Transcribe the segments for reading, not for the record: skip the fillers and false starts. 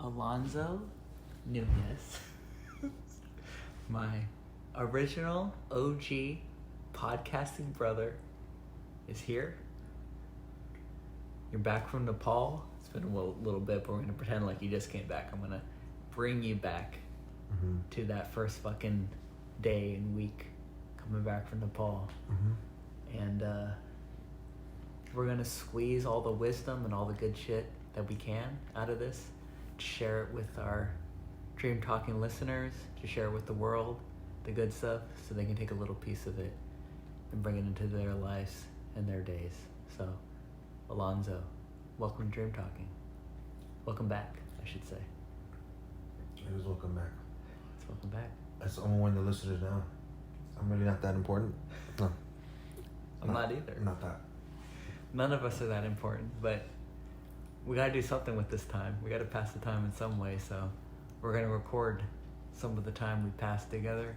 Alonzo Nunez, my original OG podcasting brother, is here. You're back from Nepal. It's been a little bit, but we're going to pretend like you just came back. I'm going to bring you back to that first fucking day and week coming back from Nepal. And we're going to squeeze all the wisdom and all the good shit that we can out of this, to share it with our Dream Talking listeners, to share it with the world, the good stuff, so they can take a little piece of it and bring it into their lives and their days. So, Alonzo, welcome to Dream Talking. Welcome back, I should say. It is welcome back. It's welcome back. That's I'm one of the listeners now. I'm really not that important. No. I'm not either. Not that. None of us are that important, but we gotta do something with this time. We gotta pass the time in some way, so we're gonna record some of the time we passed together,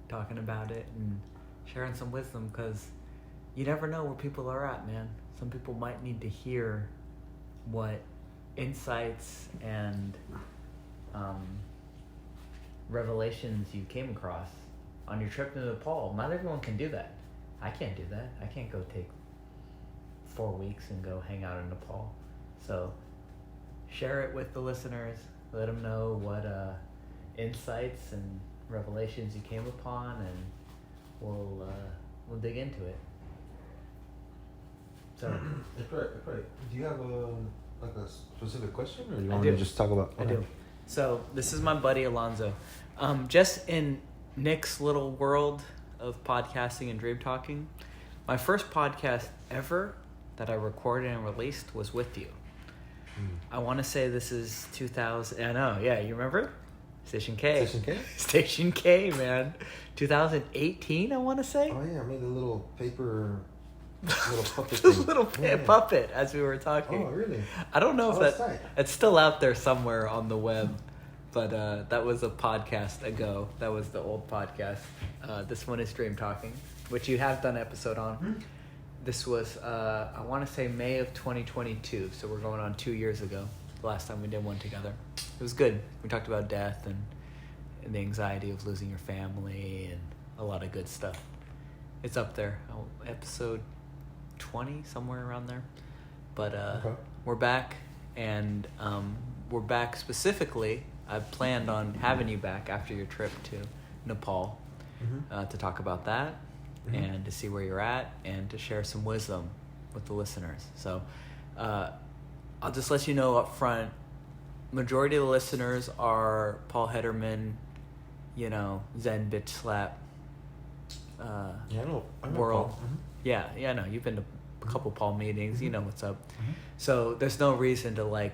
talking about it and sharing some wisdom, because you never know where people are at, man. Some people might need to hear what insights and revelations you came across on your trip to Nepal. Not everyone can do that. I can't do that. I can't go take 4 weeks and go hang out in Nepal. So share it with the listeners. Let them know what insights and revelations you came upon, and we'll dig into it. So That's right. Do you have a specific question, or do you want me to just talk about? I do. So this is my buddy Alonzo. Just in Nick's little world of podcasting and dream talking, my first podcast ever that I recorded and released was with you. I want to say this is 2000. I know, yeah, you remember? Station K. Station K? Station K, man. 2018, I want to say. Oh yeah, I made a little paper, little puppet The thing. little puppet as we were talking. Oh really? I don't know if tight. it's still out there somewhere on the web, but that was a podcast ago. That was the old podcast. This one is Dream Talking, which you have done an episode on. This was, I want to say May of 2022, so we're going on 2 years ago, the last time we did one together. It was good. We talked about death and the anxiety of losing your family and a lot of good stuff. It's up there, episode 20, somewhere around there. But Okay. We're back, and we're back specifically. I've planned on having you back after your trip to Nepal to talk about that. And to see where you're at, and to share some wisdom with the listeners. So I'll just let you know up front, majority of the listeners are Paul Hederman, Zen Bitch Slap Yeah, I know world. Paul. Yeah, I know. You've been to a couple Paul meetings. You know what's up. So there's no reason to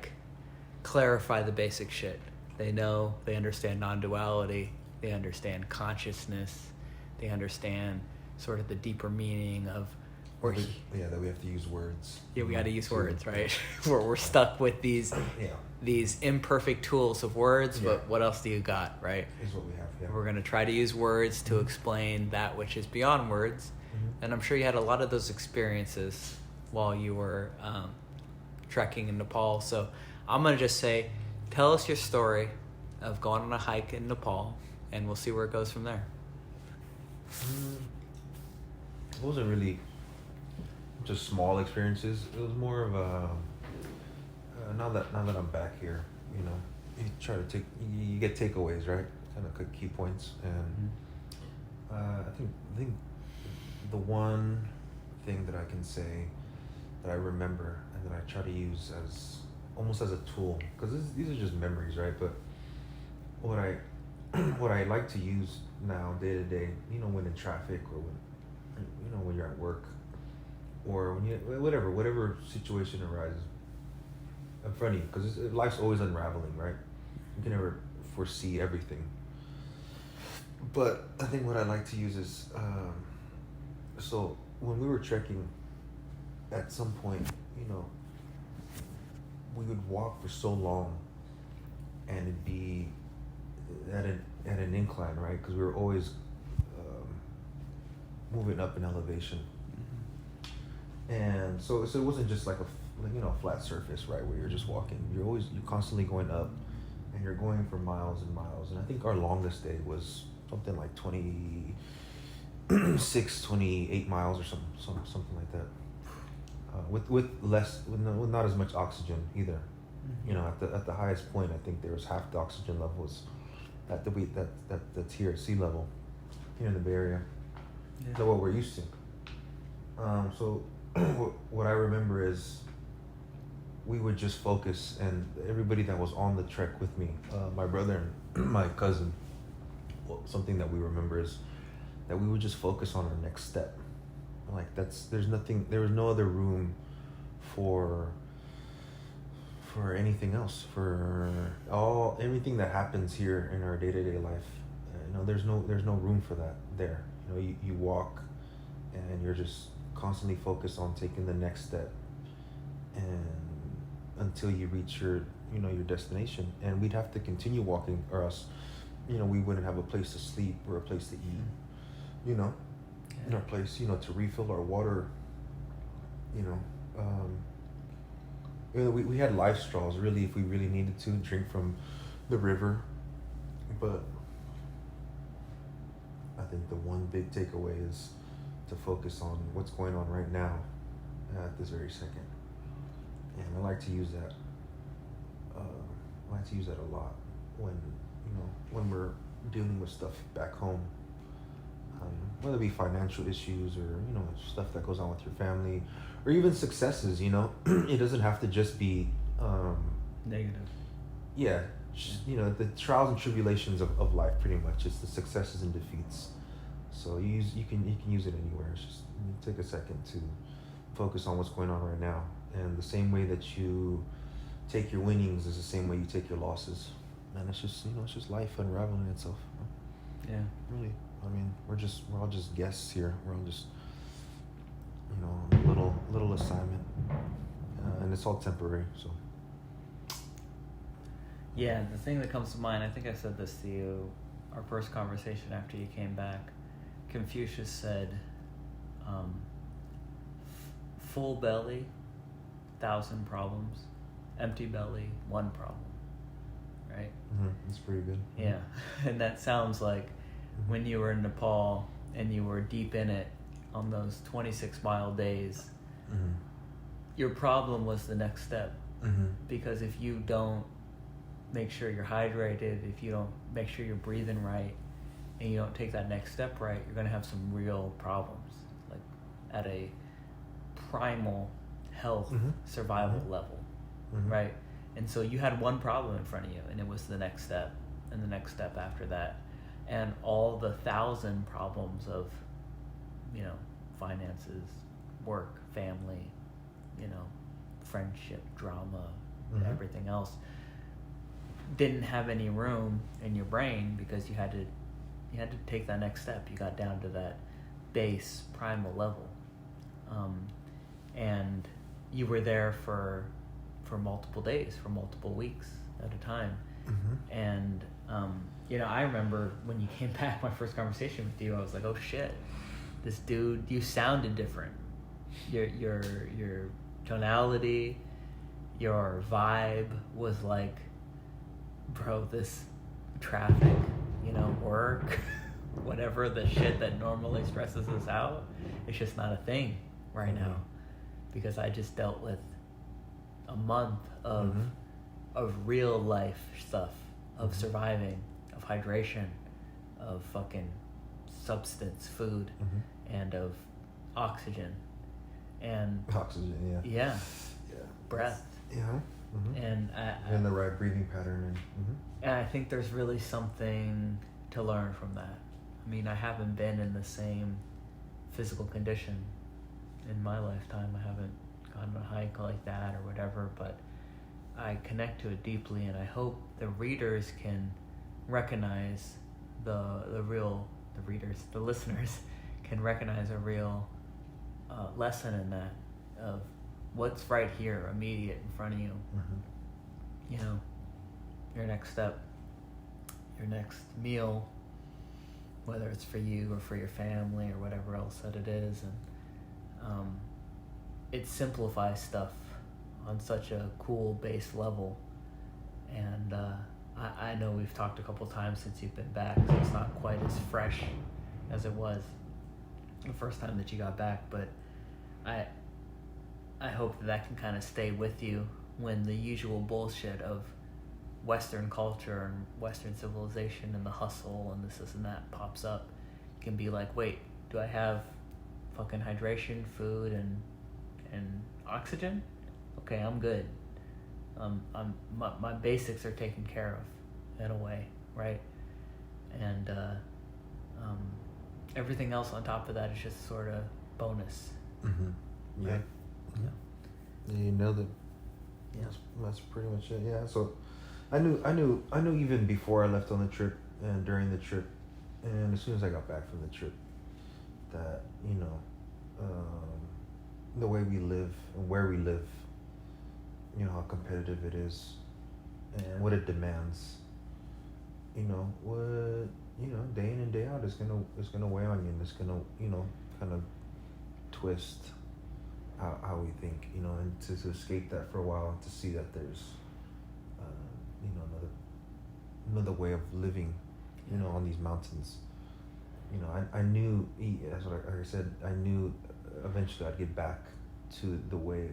clarify the basic shit. They know, they understand non-duality, they understand consciousness, they understand sort of the deeper meaning of that we have to use words. Yeah, we got to use words, right? We're stuck with these imperfect tools of words, but what else do you got, right? Is what we have. Yeah. We're going to try to use words to explain that which is beyond words. And I'm sure you had a lot of those experiences while you were trekking in Nepal. So I'm going to just say, tell us your story of going on a hike in Nepal, and we'll see where it goes from there. It wasn't really just small experiences. It was more of a now that I'm back here, you try to you get takeaways, right? Kind of key points, and I think the one thing that I can say that I remember and that I try to use as almost as a tool, because these are just memories, right? But what I like to use now day to day, when in traffic, or when you're at work, or when whatever situation arises in front of you, because life's always unraveling, right? You can never foresee everything. But I think what I like to use is, so when we were trekking, at some point, we would walk for so long, and it'd be at an incline, right? Because we were always moving up in elevation, and so it wasn't just like a flat surface, right, where you're just walking. You're constantly going up and you're going for miles and miles. And I think our longest day was something like 26, 28 miles or something like that. With not as much oxygen either. Mm-hmm. You know, at the highest point, I think there was half the oxygen levels that's here at sea level, here in the Bay Area. Yeah. So what we're used to. So what I remember is we would just focus, and everybody that was on the trek with me, my brother and my cousin, something that we remember is that we would just focus on our next step. Like there was no other room for anything else, for everything that happens here in our day-to-day life. There's no room for that there. You walk, and you're just constantly focused on taking the next step, and until you reach your destination. And we'd have to continue walking, or else we wouldn't have a place to sleep or a place to eat, in our place to refill our water. We had life straws, really, if we really needed to drink from the river. But I think the one big takeaway is to focus on what's going on right now, at this very second. And I like to use that. I like to use that a lot when we're dealing with stuff back home, whether it be financial issues or stuff that goes on with your family, or even successes. It doesn't have to just be negative. Yeah, the trials and tribulations of life. Pretty much, it's the successes and defeats. So you can use it anywhere. It's just take a second to focus on what's going on right now. And the same way that you take your winnings is the same way you take your losses. And it's just life unraveling itself. Yeah. Really. I mean, we're all just guests here. We're all just little assignment, and it's all temporary. So. Yeah, the thing that comes to mind, I think I said this to you, our first conversation after you came back. Confucius said, full belly, 1,000 problems. Empty belly, 1 problem. Right? Mm-hmm. That's pretty good. Yeah. And that sounds like when you were in Nepal and you were deep in it on those 26-mile days, your problem was the next step. Because if you don't make sure you're hydrated, if you don't make sure you're breathing right, and you don't take that next step right, you're going to have some real problems, like at a primal health survival level, right? And so you had 1 problem in front of you, and it was the next step, and the next step after that, and all the 1,000 problems of, finances, work, family, friendship, drama, everything else, didn't have any room in your brain because you had to take that next step. You got down to that base primal level, and you were there for multiple days, for multiple weeks at a time. And I remember when you came back, my first conversation with you, I was like, oh shit, this dude, you sounded different. Your tonality, your vibe was like, bro, this traffic, work, whatever the shit that normally stresses us out, it's just not a thing right now. Because I just dealt with a month of real life stuff, of surviving, of hydration, of fucking substance, food, and of oxygen. And yeah, breath. And and the right breathing pattern. And I think there's really something to learn from that. I mean, I haven't been in the same physical condition in my lifetime. I haven't gone on a hike like that or whatever, but I connect to it deeply, and I hope the readers can recognize the listeners can recognize a real lesson in that, of what's right here, immediate in front of you. Your next step, your next meal, whether it's for you or for your family or whatever else that it is. And it simplifies stuff on such a cool base level. And I know we've talked a couple times since you've been back, so it's not quite as fresh as it was the first time that you got back, but I hope that can kind of stay with you when the usual bullshit of Western culture and Western civilization and the hustle and this and that pops up. You can be like, wait, do I have fucking hydration, food, and oxygen? Okay, I'm good. My basics are taken care of in a way, right? And everything else on top of that is just sort of bonus. Mm-hmm. Yeah. Right? Yeah. You know that. Yeah. That's pretty much it. Yeah. So, I knew even before I left on the trip and during the trip, and as soon as I got back from the trip, that the way we live and where we live, how competitive it is, and what it demands. What day in and day out is gonna weigh on you, and it's gonna kind of twist how we think, and to escape that for a while, to see that there's another way of living, on these mountains. I knew, as like I said, I knew eventually I'd get back to the way,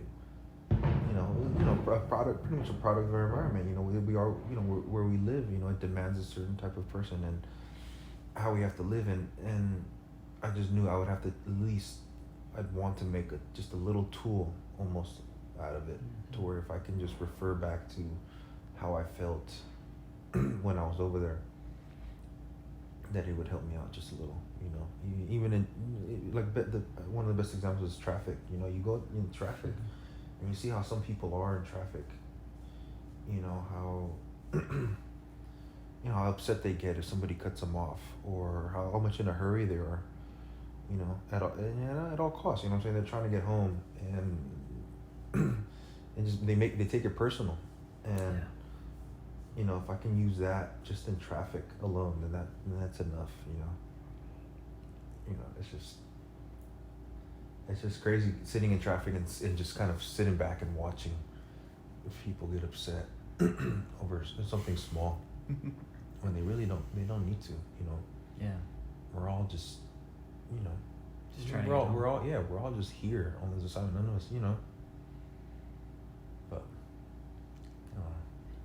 pretty much a product of our environment. We are, where we live, it demands a certain type of person and how we have to live in. And I just knew I would have to I'd want to make just a little tool almost out of it, to where if I can just refer back to how I felt when I was over there, that it would help me out just a little. Even in one of the best examples is traffic. You go in traffic and you see how some people are in traffic. How how upset they get if somebody cuts them off, or how much in a hurry they are. At all costs. What I'm saying? They're trying to get home, and just they take it personal. And if I can use that just in traffic alone, then that's enough. It's just crazy sitting in traffic and just kind of sitting back and watching if people get upset over something small when they really don't need to. Yeah. We're all just just trying we're all just here on this assignment. None of us, but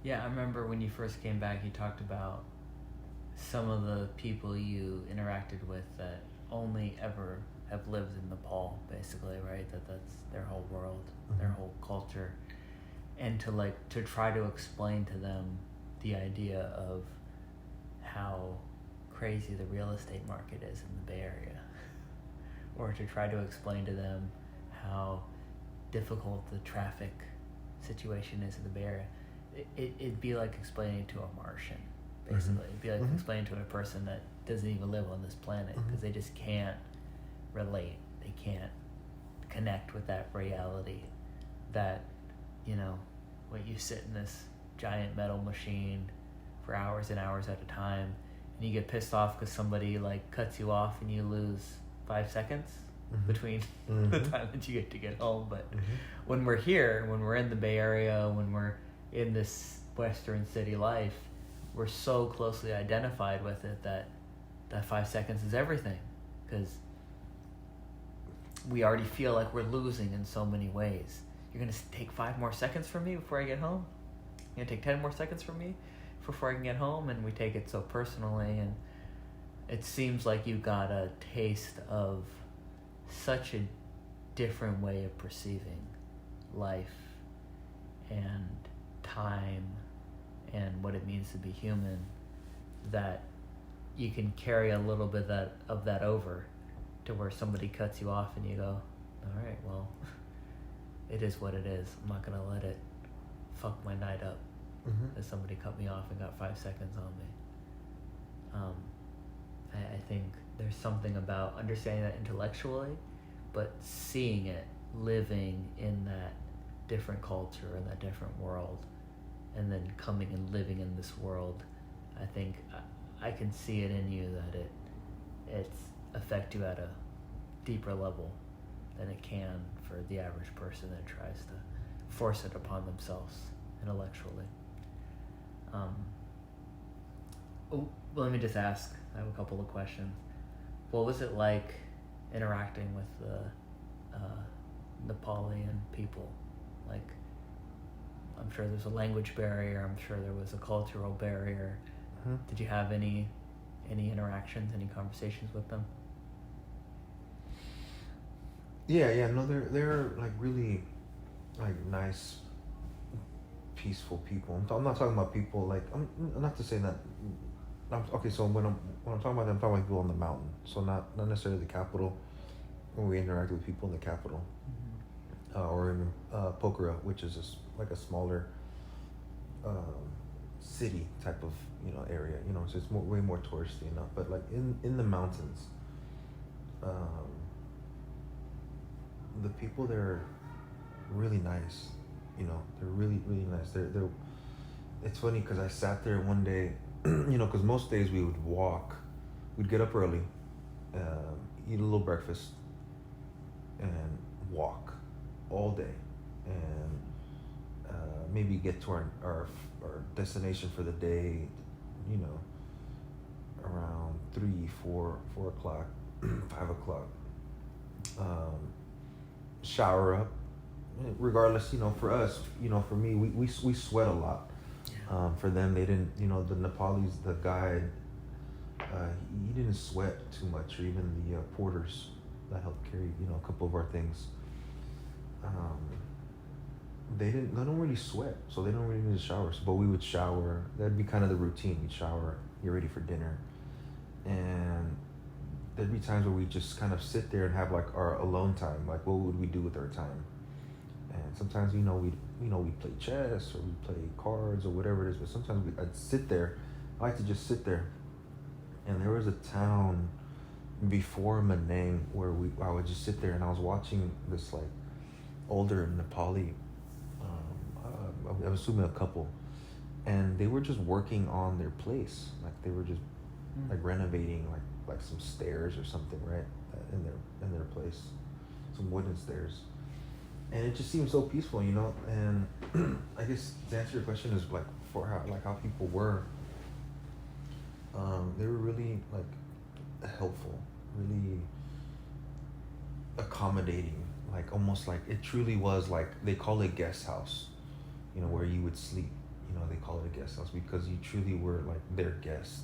yeah, I remember when you first came back, you talked about some of the people you interacted with that only ever have lived in Nepal, basically, right? That's their whole world, their whole culture, and to try to explain to them the idea of how crazy the real estate market is in the Bay Area, or to try to explain to them how difficult the traffic situation is in the Bay Area. It'd be like explaining to a Martian, basically. It'd be like explaining to a person that doesn't even live on this planet, because they just can't relate. They can't connect with that reality that, when you sit in this giant metal machine for hours and hours at a time, and you get pissed off because somebody cuts you off and you lose 5 seconds between the time that you get home. But when we're here, when we're in the Bay Area, when we're in this Western city life, we're so closely identified with it that 5 seconds is everything, because we already feel like we're losing in so many ways. You're going to take 5 more seconds from me before I get home? You're going to take 10 more seconds from me before I can get home? And we take it so personally, and it seems like you got a taste of such a different way of perceiving life and time and what it means to be human, that you can carry a little bit of that over to where somebody cuts you off and you go, all right, well, it is what it is. I'm not going to let it fuck my night up that somebody cut me off and got 5 seconds on me. I think there's something about understanding that intellectually, but seeing it, living in that different culture and that different world, and then coming and living in this world. I think I can see it in you that it's affect you at a deeper level than it can for the average person that tries to force it upon themselves intellectually. Oh, let me just ask. I have a couple of questions. What was it like interacting with the Nepalian people? Like, I'm sure there's a language barrier. I'm sure there was a cultural barrier. Mhm. Did you have any interactions, any conversations with them? Yeah. No, they're like really, like nice, peaceful people. I'm not talking about people like I'm not to say that. Okay, so when I'm talking about them, I'm talking about people on the mountain. So not necessarily the capital. When we interact with people in the capital, or in Pokhara, which is like a smaller city type of area. So it's way more touristy enough. But like in the mountains, um, the people there are really nice. They're really really nice. They're. It's funny because I sat there one day, because most days we would walk, we'd get up early, eat a little breakfast, and walk all day, and maybe get to our destination for the day, around 3, 4 o'clock, 5 o'clock. Shower up, regardless. For us, for me, we sweat a lot. Yeah. For them, they didn't. The Nepalis, the guide, he didn't sweat too much, or even the porters that helped carry a couple of our things. They don't really sweat, so they don't really need to shower. But we would shower. That'd be kind of the routine. We'd shower, get ready for dinner, and there'd be times where we just kind of sit there and have like our alone time. Like, what would we do with our time? And sometimes we'd play chess, or we'd play cards, or whatever it is. But sometimes I'd sit there. I like to just sit there. And there was a town before Manang where I would just sit there, and I was watching this like older Nepali. I'm assuming a couple, and they were just working on their place. Like they were just like renovating like some stairs or something, right, in their place, some wooden stairs. And it just seemed so peaceful. And I guess to answer your question is like for how people were. They were really like helpful, really accommodating, like almost like it truly was like they call it guest house, where you would sleep. They call it a guest house because you truly were like their guest.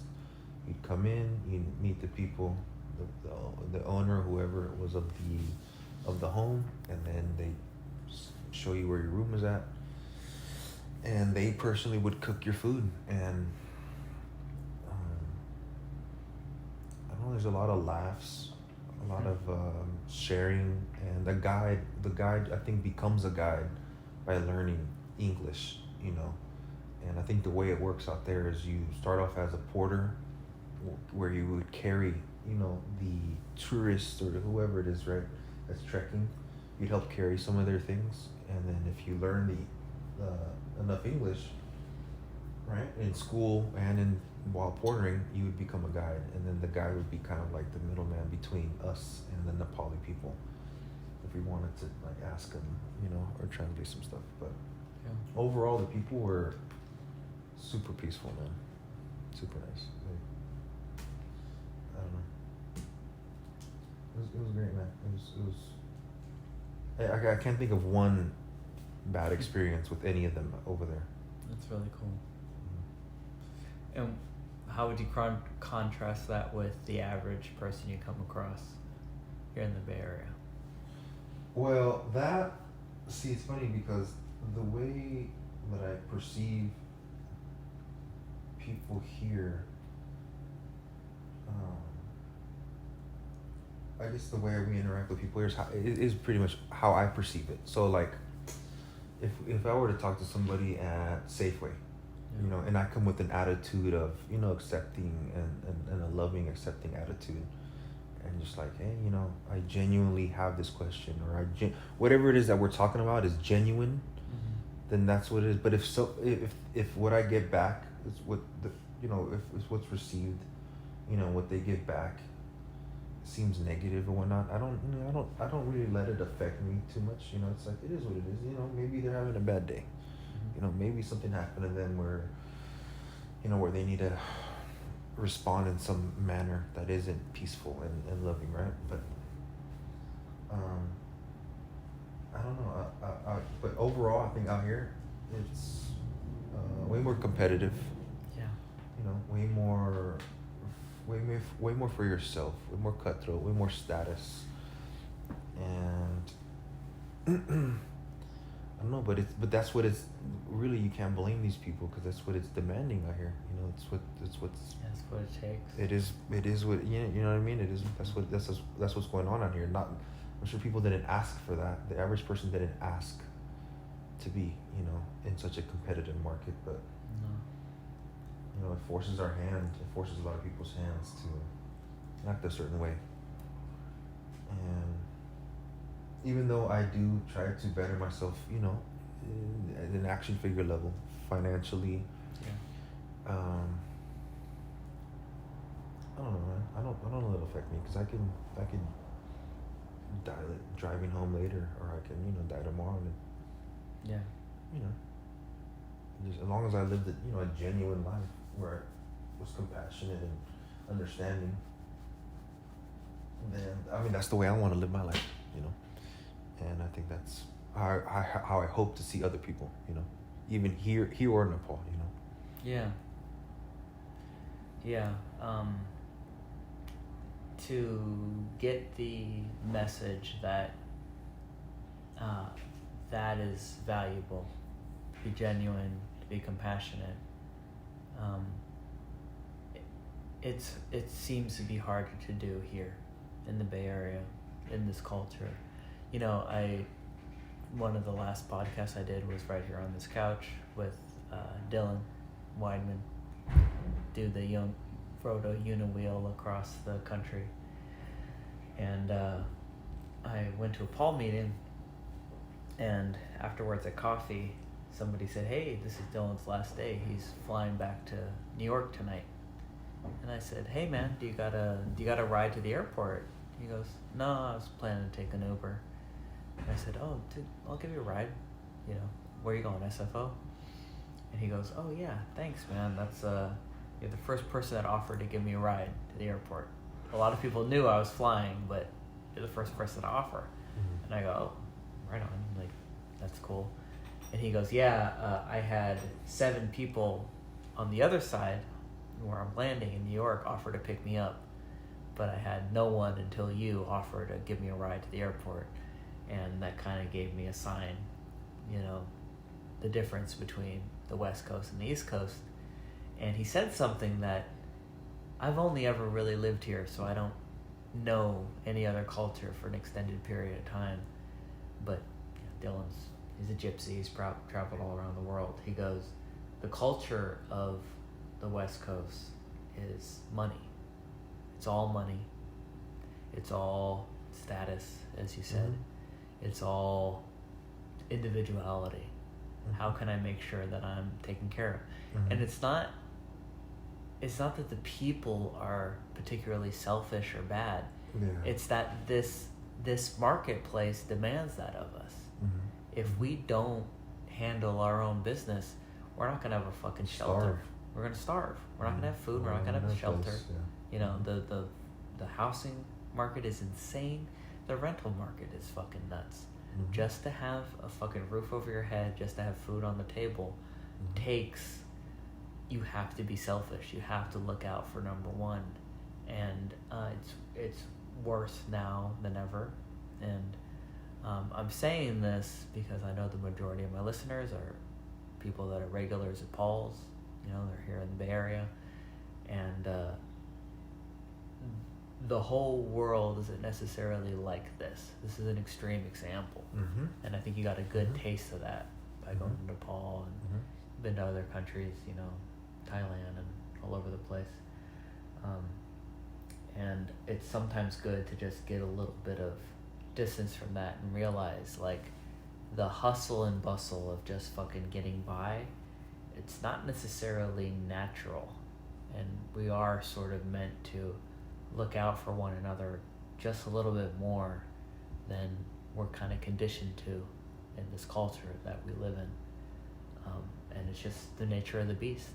You'd come in, you'd meet the people, the owner, whoever was of the home, and then they show you where your room was at, and they personally would cook your food. And I don't know, there's a lot of laughs, a lot of sharing, and the guide I think becomes a guide by learning English. And I think the way it works out there is you start off as a porter, where you would carry the tourists or whoever it is, right, that's trekking. You'd help carry some of their things, and then if you learn enough English, right, in school and while portering, you would become a guide, and then the guide would be kind of like the middleman between us and the Nepali people, if we wanted to like ask them, or translate some stuff. But overall, the people were super peaceful, man, super nice. I don't know. It was great, man. I can't think of one bad experience with any of them over there. That's really cool. And how would you contrast that with the average person you come across here in the Bay Area? Well, it's funny because the way that I perceive people here, I guess the way we interact with people here is pretty much how I perceive it. So like, if I were to talk to somebody at Safeway, and I come with an attitude of, accepting and a loving, accepting attitude, and just like, hey, I genuinely have this question, or whatever it is that we're talking about is genuine, then that's what it is. But if what I get back is what if what's received, what they get back seems negative or whatnot, I don't really let it affect me too much. It's like, it is what it is. Maybe they're having a bad day. Maybe something happened to them where they need to respond in some manner that isn't peaceful and loving, right? But I don't know. But overall, I think out here, it's way more competitive. Yeah. You know, way more for yourself, way more cutthroat, way more status, and I don't know, but that's what it's really. You can't blame these people because that's what it's demanding out here. You know, it's what's. That's what it takes. It is what you know what I mean. It is that's what's going on out here. Not, I'm sure people didn't ask for that. The average person didn't ask to be, you know, in such a competitive market, but No. you know, it forces our hand. It forces a lot of people's hands to act a certain way. And even though I do try to better myself, you know, at an action figure level, financially, Yeah. I don't know, man. I don't let it affect me because I can die driving home later, or I can, you know, die tomorrow, and Yeah. you know, just as long as I lived a genuine life where I was compassionate and understanding, then I mean that's the way I want to live my life, you know, and I think that's how I hope to see other people, you know, even here or Nepal, you know. Yeah. Yeah. To get the message that that is valuable, to be genuine, to be compassionate. It seems to be harder to do here in the Bay Area, in this culture. You know, one of the last podcasts I did was right here on this couch with Dylan Weidman, rode a Unawheel across the country. And I went to a Paul meeting, and afterwards at coffee, somebody said, "Hey, this is Dylan's last day. He's flying back to New York tonight." And I said, "Hey man, do you got a ride to the airport?" He goes, "No, I was planning to take an Uber." And I said, "Oh, dude, I'll give you a ride. You know, where are you going, SFO?" And he goes, "Oh yeah, thanks, man. That's you're the first person that offered to give me a ride to the airport. A lot of people knew I was flying, but you're the first person to offer." Mm-hmm. And I go, "Oh, right on. Like, that's cool." And he goes, "Yeah, I had 7 people on the other side where I'm landing in New York offer to pick me up, but I had no one until you offered to give me a ride to the airport. And that kind of gave me a sign, you know, the difference between the West Coast and the East Coast." And he said something that I've only ever really lived here, so I don't know any other culture for an extended period of time. But he's a gypsy. He's traveled all around the world. He goes, the culture of the West Coast is money. It's all money. It's all status, as you said. Mm-hmm. It's all individuality. Mm-hmm. How can I make sure that I'm taken care of? Mm-hmm. And it's not that the people are particularly selfish or bad. Yeah. It's that this marketplace demands that of us. Mm-hmm. If we don't handle our own business, we're not gonna have a fucking shelter. Starve. We're gonna starve. We're not gonna have food. We're not gonna have a shelter. You know, the housing market is insane. The rental market is fucking nuts. Mm-hmm. Just to have a fucking roof over your head, just to have food on the table, takes. You have to be selfish. You have to look out for number one, and it's worse now than ever. And I'm saying this because I know the majority of my listeners are people that are regulars at Paul's. You know, they're here in the Bay Area, and the whole world isn't necessarily like this. This is an extreme example, and I think you got a good taste of that by going to Nepal and been to other countries. You know, Thailand and all over the place. And it's sometimes good to just get a little bit of distance from that and realize, like, the hustle and bustle of just fucking getting by, it's not necessarily natural. And we are sort of meant to look out for one another just a little bit more than we're kind of conditioned to in this culture that we live in. And it's just the nature of the beast.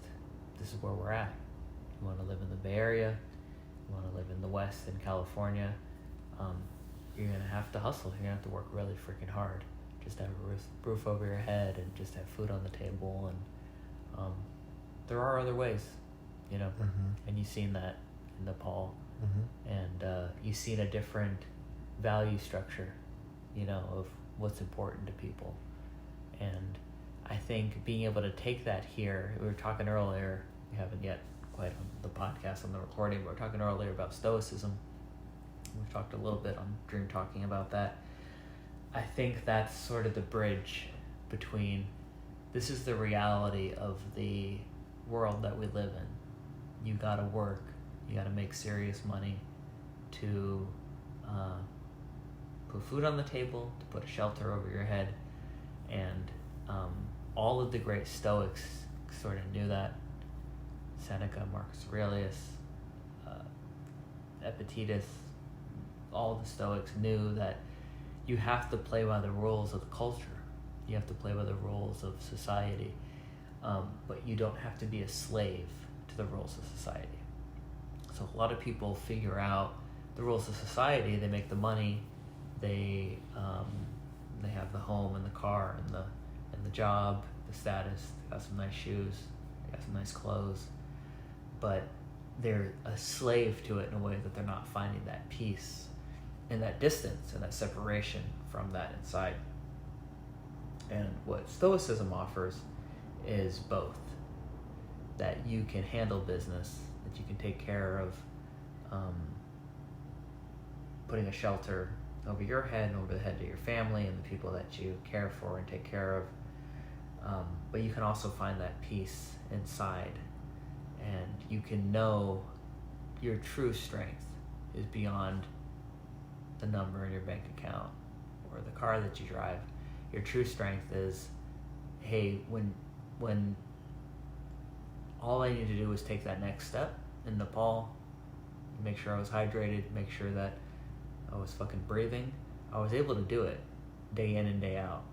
This is where we're at. You want to live in the Bay Area, you want to live in the West in California, you're going to have to hustle. You're going to have to work really freaking hard just to have a roof over your head and just have food on the table. And there are other ways, you know, and you've seen that in Nepal. And you've seen a different value structure, you know, of what's important to people. And I think being able to take that here, we were talking earlier, we haven't yet quite on the podcast, on the recording, but we were talking earlier about Stoicism. We talked a little bit on Dream Talking about that. I think that's sort of the bridge between, this is the reality of the world that we live in. You gotta work, you gotta make serious money to put food on the table, to put a shelter over your head. And all of the great Stoics sort of knew that. Seneca, Marcus Aurelius, Epictetus, all the Stoics knew that you have to play by the rules of the culture. You have to play by the rules of society. But you don't have to be a slave to the rules of society. So a lot of people figure out the rules of society, they make the money, they have the home and the car and the job, the status, they got some nice shoes, they got some nice clothes, but they're a slave to it in a way that they're not finding that peace and that distance and that separation from that inside. And what Stoicism offers is both. That you can handle business, that you can take care of putting a shelter over your head and over the head of your family and the people that you care for and take care of. But you can also find that peace inside, and you can know your true strength is beyond the number in your bank account or the car that you drive. Your true strength is, hey, when all I needed to do was take that next step in Nepal, make sure I was hydrated, make sure that I was fucking breathing, I was able to do it day in and day out.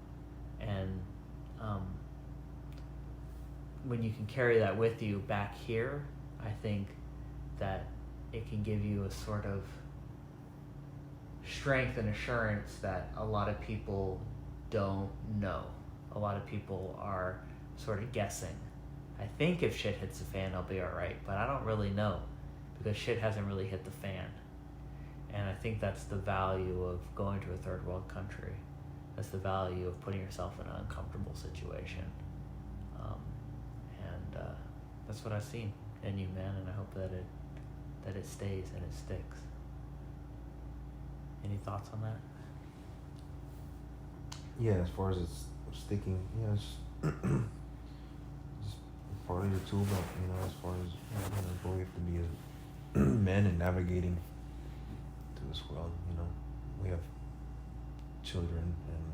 And when you can carry that with you back here, I think that it can give you a sort of strength and assurance that a lot of people don't know. A lot of people are sort of guessing. I think if shit hits the fan, I'll be alright, but I don't really know because shit hasn't really hit the fan. And I think that's the value of going to a third world country. That's the value of putting yourself in an uncomfortable situation. That's what I've seen in you, man, and I hope that it stays and it sticks. Any thoughts on that? Yeah, as far as it's sticking, yeah, it's part of your tool belt, you know, as far as what we have to be as men and navigating to this world, you know. We have children and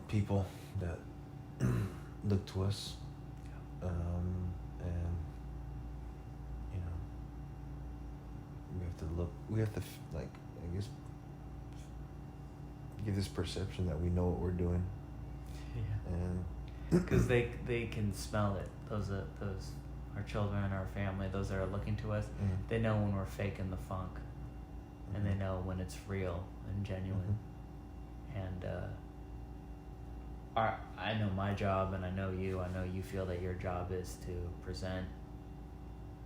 people that look to us, and you know, we have to like, I guess, give this perception that we know what we're doing. Yeah. And because they can smell it. Those our children, our family, those that are looking to us, they know when we're faking the funk, and they know when it's real and genuine. And I know my job, and I know you feel that your job is to present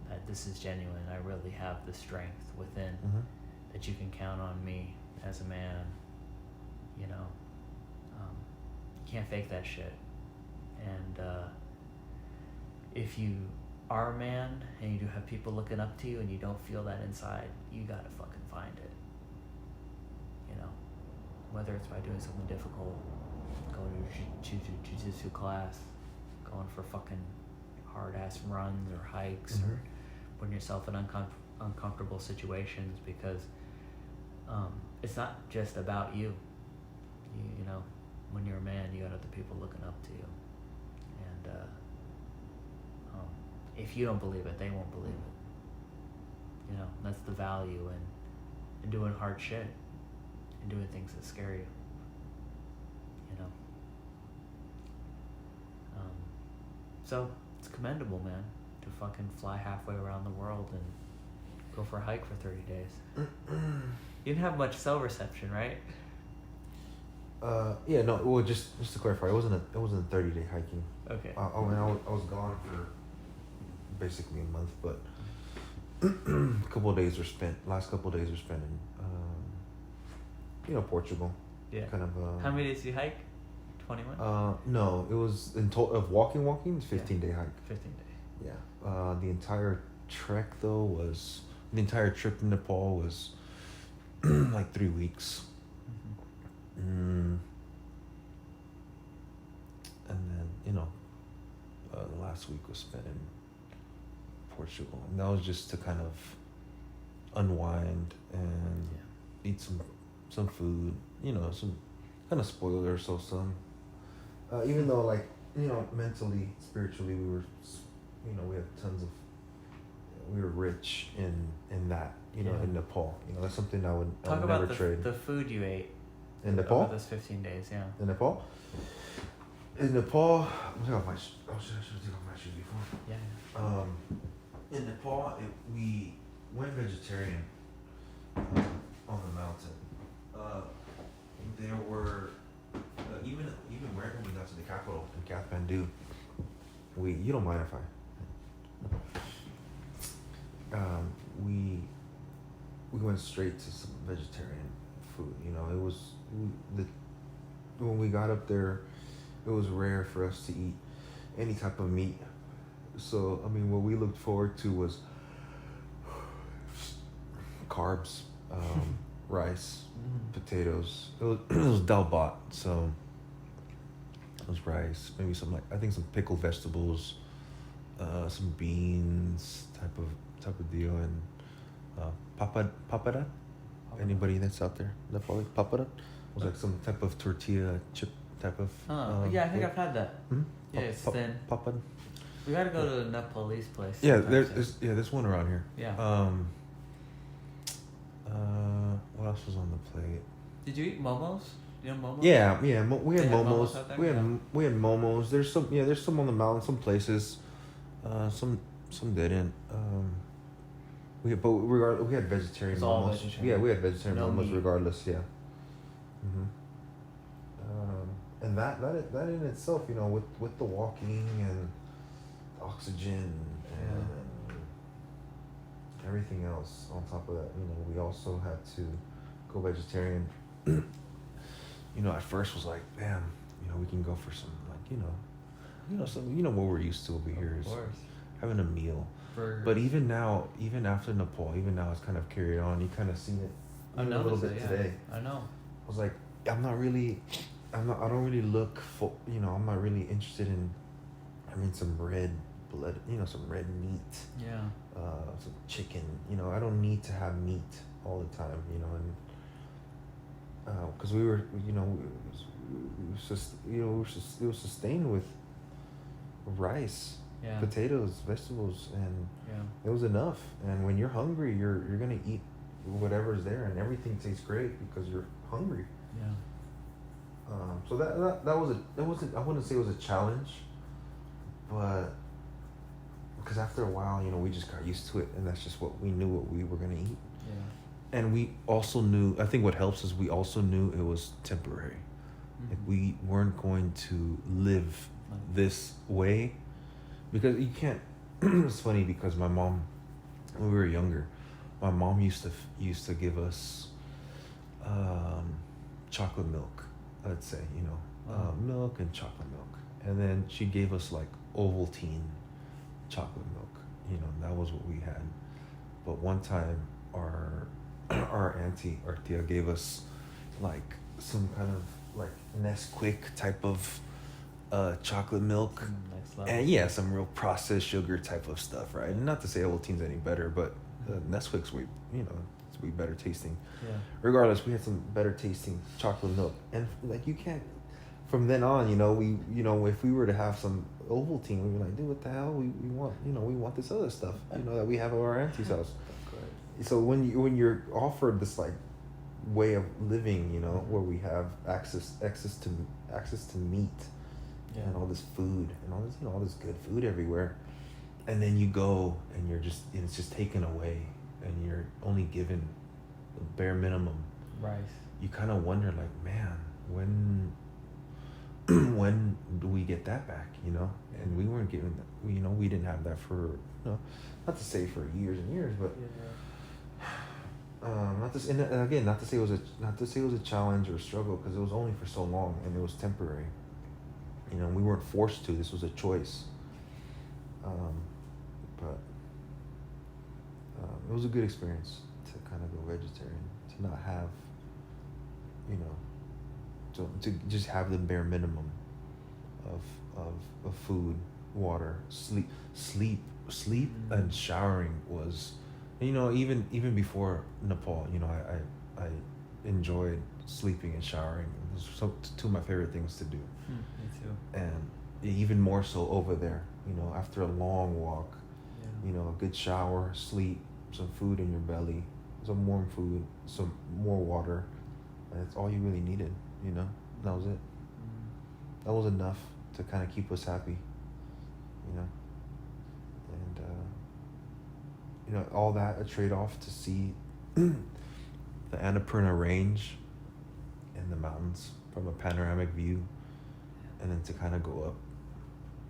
that this is genuine. I really have the strength within, that you can count on me as a man. You know, you can't fake that shit. And if you are a man and you do have people looking up to you and you don't feel that inside, you gotta fucking find it. You know, whether it's by doing something difficult, going to jiu-jitsu class, going for fucking hard-ass runs or hikes, or putting yourself in uncomfortable situations, because it's not just about you. You know, when you're a man, you got other people looking up to you. And if you don't believe it, they won't believe it. You know, that's the value in doing hard shit and doing things that scare you. You know. So it's commendable, man. to fucking fly halfway around the world and go for a hike for 30 days. You didn't have much cell reception, right? Yeah, no. Well, just to clarify, it wasn't a 30-day hiking. Okay. I was gone for basically a month, but last couple of days were spent in Portugal. Yeah. Kind of. How many days did you hike? 21? No, it was in total of walking. It's 15-day hike. 15 days. Yeah. The entire trek though the entire trip to Nepal was like 3 weeks. Mm-hmm. And then the last week was spent in Portugal, and that was just to kind of unwind and eat some food, some kind of spoiled ourselves some. Even though mentally, spiritually, we had we were rich in that, in Nepal. That's something I would Talk never about trade. the food you ate In Nepal? over those 15 days, yeah. In Nepal? In Nepal, I should have taken off my shoes before. Yeah. In Nepal, we went vegetarian on the mountain. There were even right when we got to the capital in Kathmandu. You don't mind if we went straight to some vegetarian food. It was when we got up there, it was rare for us to eat any type of meat. So what we looked forward to was carbs, rice, potatoes. It was dal bhat, so it was rice, maybe some some pickled vegetables, some beans, type of deal, and papada. Anybody that's out there, Nepali, papada was some type of tortilla chip type of. Yeah, I think I've had that. Hmm? Yeah, it's thin. Papad. We gotta go to the Nepalese place. Yeah, there's one around here. Yeah. What else was on the plate? Did you eat momos? You know momos? Yeah. We had They have momos. momos out there? We had momos. There's some on the mountain, some places. Some didn't. We had vegetarian It's all momos. vegetarian. Yeah, we had vegetarian No momos meat. regardless. Yeah. And that in itself, with the walking and the oxygen and everything else on top of that, we also had to go vegetarian. At first was like, damn, we can go for some some what we're used to over here is having a meal. Burgers. But even now, even after Nepal, it's kind of carried on. You kind of seen it I a little bit yeah. today. I know. I was like, I don't really look for, I'm not really interested in having some red blood, some red meat. Yeah. Some chicken, I don't need to have meat all the time, and because we were, it was sustained with rice, potatoes, vegetables, and it was enough. And when you're hungry, you're gonna eat whatever's there, and everything tastes great because you're hungry. Yeah. So that wasn't, I wouldn't say it was a challenge, but because after a while, we just got used to it, and that's just what we knew what we were gonna eat. Yeah. And we also knew, I think what helps is we also knew it was temporary. Mm-hmm. Like we weren't going to live this way, because you can't. It's funny because my mom, when we were younger, my mom used to give us chocolate milk. Let's say milk and chocolate milk, and then she gave us Ovaltine chocolate milk. That was what we had. But one time, our auntie, our tia, gave us some kind of Nesquik type of chocolate milk, and some real processed sugar type of stuff, right? And not to say Ovaltine's any better, but Nesquik's it's way better tasting. Yeah. Regardless, we had some better tasting chocolate milk, and you can't. From then on, if we were to have some Ovaltine, we'd be like, dude, what the hell? We want, we want this other stuff, that we have at our auntie's house. So when you're offered this way of living, where we have access to meat, and all this food and all this good food everywhere, and then you go and it's just taken away, and you're only given the bare minimum. Rice. You kind of wonder, like, man, when do we get that back? And we weren't given that. We didn't have that for, not to say for years and years, but not to and again, not to say it was a challenge or a struggle, because it was only for so long and it was temporary. We weren't forced to. This was a choice. But it was a good experience to kind of go vegetarian, to not have, to just have the bare minimum of food, water, sleep, and showering was, even before Nepal, I enjoyed sleeping and showering. It was two of my favorite things to do. Me too. And even more so over there, after a long walk, a good shower, sleep, some food in your belly, some warm food, some more water, and that's all you really needed. That was it. That was enough to kind of keep us happy. And all that a trade-off to see the Annapurna Range and the mountains from a panoramic view, and then to kind of go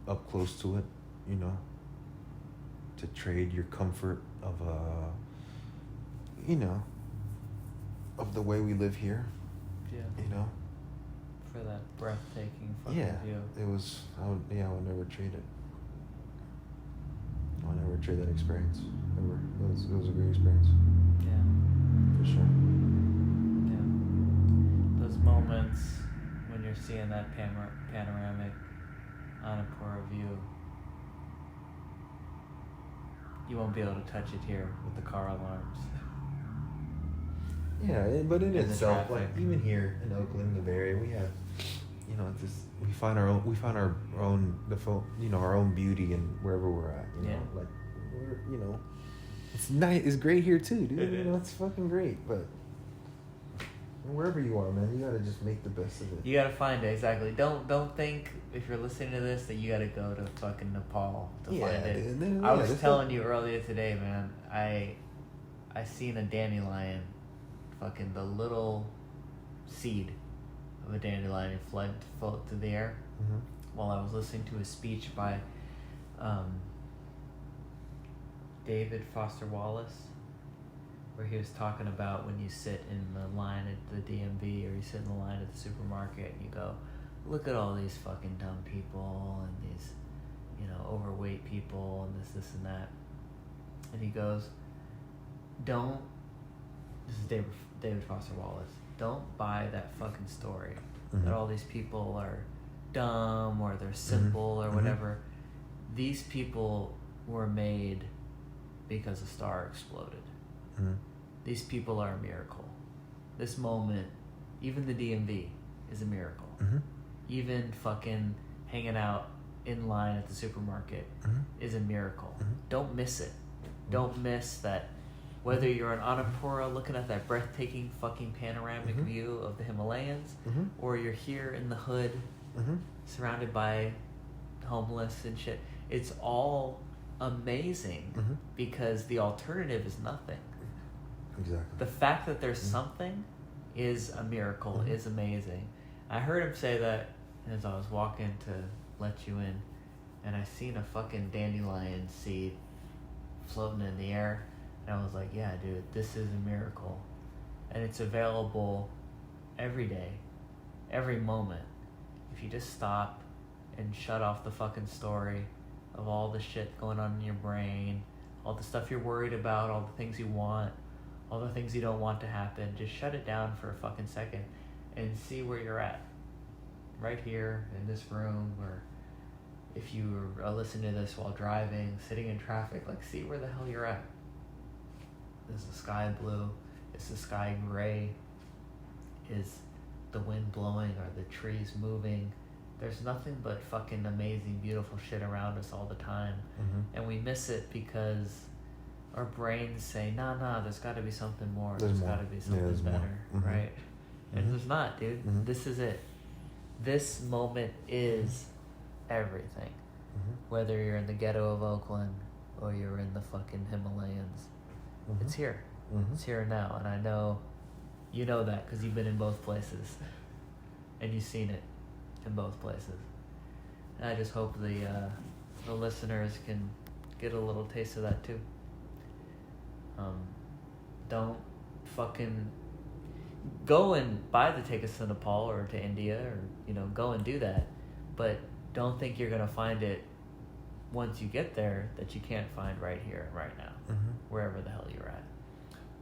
up close to it, to trade your comfort of of the way we live here. For that breathtaking fucking view. It was. I would never trade it. I would never trade that experience. Ever. It was a great experience. Yeah. For sure. Yeah. Those moments when you're seeing that panoramic Annapurna view, you won't be able to touch it here with the car alarms. Yeah, but in itself, traffic. like even here in Oakland, the Bay Area, we have, we find our own our own beauty in wherever we're at. Like we're, it's nice, it's great here too, dude. It's fucking great. But wherever you are, man, you gotta just make the best of it. You gotta find it, exactly. Don't think if you're listening to this that you gotta go to fucking Nepal to find it. Dude, I was telling you earlier today, man. I seen a dandelion. Fucking the little seed of a dandelion float through the air while I was listening to a speech by David Foster Wallace, where he was talking about when you sit in the line at the DMV or you sit in the line at the supermarket and you go, look at all these fucking dumb people and these, overweight people and this and that. And he goes, this is David Foster Wallace. Don't buy that fucking story that all these people are dumb or they're simple or whatever. These people were made because a star exploded. These people are a miracle. This moment, even the DMV is a miracle. Even fucking hanging out in line at the supermarket is a miracle. Don't miss it. Don't miss that. Whether you're in Annapurna looking at that breathtaking fucking panoramic view of the Himalayas, or you're here in the hood, surrounded by homeless and shit, it's all amazing because the alternative is nothing. Exactly. The fact that there's something is a miracle, is amazing. I heard him say that as I was walking to let you in, and I seen a fucking dandelion seed floating in the air. And I was like, yeah, dude, this is a miracle. And it's available every day, every moment. If you just stop and shut off the fucking story of all the shit going on in your brain, all the stuff you're worried about, all the things you want, all the things you don't want to happen, just shut it down for a fucking second and see where you're at. Right here in this room, or if you are listening to this while driving, sitting in traffic, like see where the hell you're at. Is the sky blue? Is the sky gray? Is the wind blowing? Are the trees moving? There's nothing but fucking amazing, beautiful shit around us all the time. And we miss it because our brains say, nah, there's got to be something more. There's got to be something better, right? And there's not, dude. This is it. This moment is everything. Whether you're in the ghetto of Oakland or you're in the fucking Himalayas, it's here. It's here now, and I know you know that because you've been in both places and you've seen it in both places. And I just hope the listeners can get a little taste of that too. Don't fucking go and buy the tickets to Nepal or to India, or go and do that, but don't think you're gonna find it once you get there that you can't find right here and right now, wherever the hell you're at.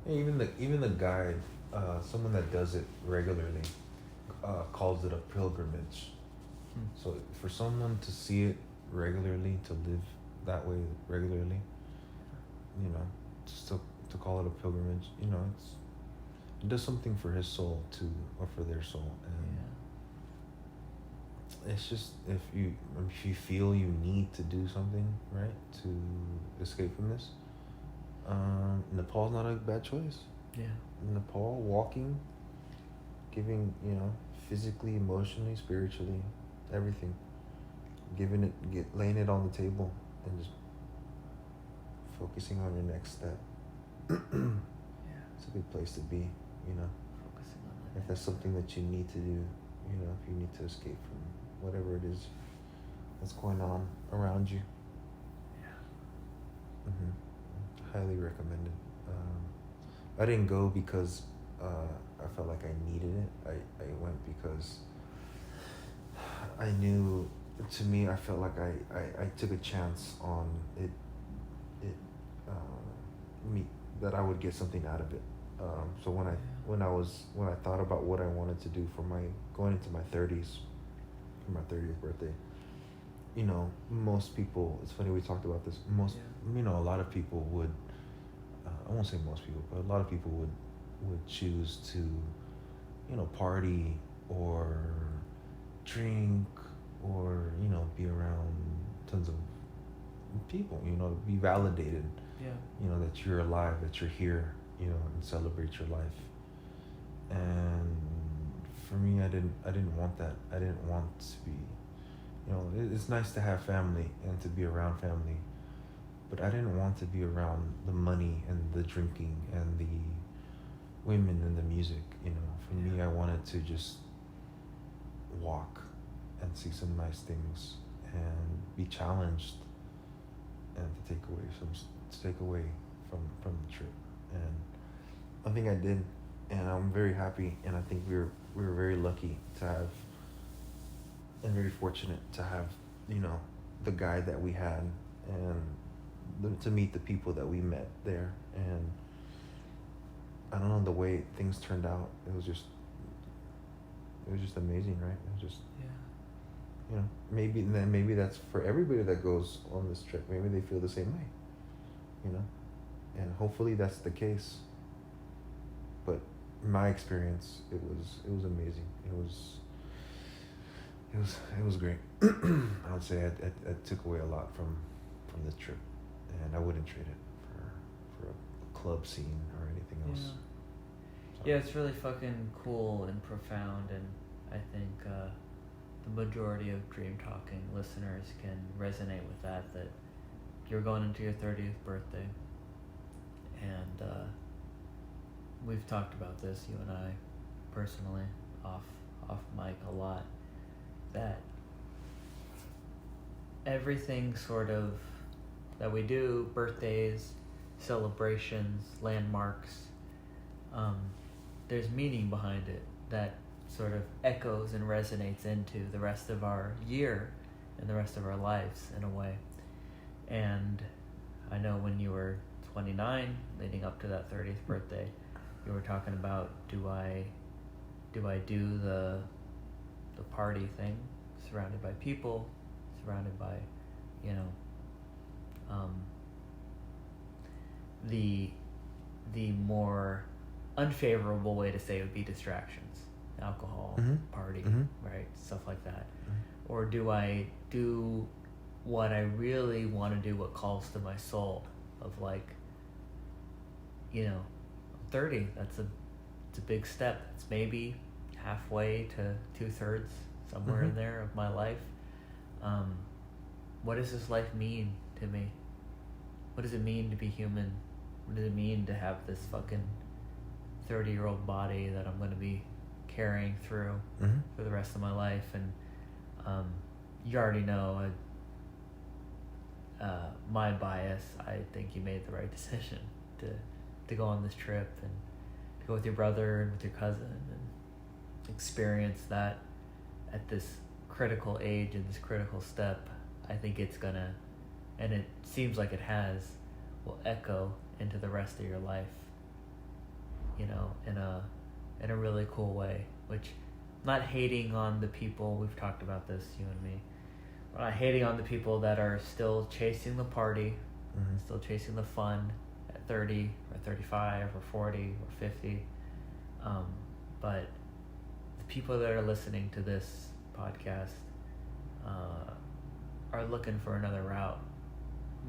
Yeah, even the guide, someone that does it regularly, calls it a pilgrimage. So for someone to see it regularly, to live that way regularly, just to call it a pilgrimage, it does something for his soul too, or for their soul, and it's just if you feel you need to do something, right, to escape from this, Nepal's not a bad choice. Yeah. Nepal, walking, giving, physically, emotionally, spiritually, everything, laying it on the table and just focusing on your next step. It's a good place to be, Focusing on that. if that's something that you need to do, if you need to escape from whatever it is that's going on around you. Highly recommended. I didn't go because I felt like I needed it. I went because I knew, to me, I felt like I took a chance on it that I would get something out of it. So when I thought about what I wanted to do for going into my 30s, for my 30th birthday, most people, it's funny we talked about this, a lot of people would, I won't say most people, but a lot of people would choose to, party or drink or, be around tons of people, to be validated, that you're alive, that you're here, and celebrate your life. And for me, I didn't want that. I didn't want to be, it's nice to have family and to be around family, but I didn't want to be around the money and the drinking and the women and the music. For me, I wanted to just walk and see some nice things and be challenged and to take away from the trip. And I think I did, and I'm very happy, and I think we were very lucky to have, and very fortunate to have, the guide that we had, and to meet the people that we met there. And I don't know, the way things turned out, it was just amazing, right? It was just, maybe that's for everybody that goes on this trip. Maybe they feel the same way, and hopefully that's the case. But in my experience, it was amazing. It was great. I would say I took away a lot from the trip, and I wouldn't trade it for a club scene or anything else. Yeah, it's really fucking cool and profound, and I think the majority of Dream Talking listeners can resonate with that you're going into your 30th birthday, and we've talked about this, you and I, personally, off mic a lot, that everything sort of that we do, birthdays, celebrations, landmarks, there's meaning behind it that sort of echoes and resonates into the rest of our year and the rest of our lives in a way. And I know when you were 29, leading up to that 30th birthday, you were talking about, do I do the party thing, surrounded by people, surrounded by, the more unfavorable way to say it would be distractions, alcohol, party, right, stuff like that. Or do I do what I really want to do, what calls to my soul, of like, 30, it's a big step. It's maybe halfway to 2/3, somewhere in there of my life. what does this life mean to me? What does it mean to be human? What does it mean to have this fucking 30-year-old body that I'm going to be carrying through for the rest of my life? And you already know my bias. I think you made the right decision to go on this trip and to go with your brother and with your cousin and experience that at this critical age and this critical step. I think it's gonna, and it seems like it has, will echo into the rest of your life, you know, in a really cool way. Which, not hating on the people, we've talked about this, you and me, we're not hating on the people that are still chasing the party, still chasing the fun at 30 or 35 or 40 or 50, but the people that are listening to this podcast are looking for another route,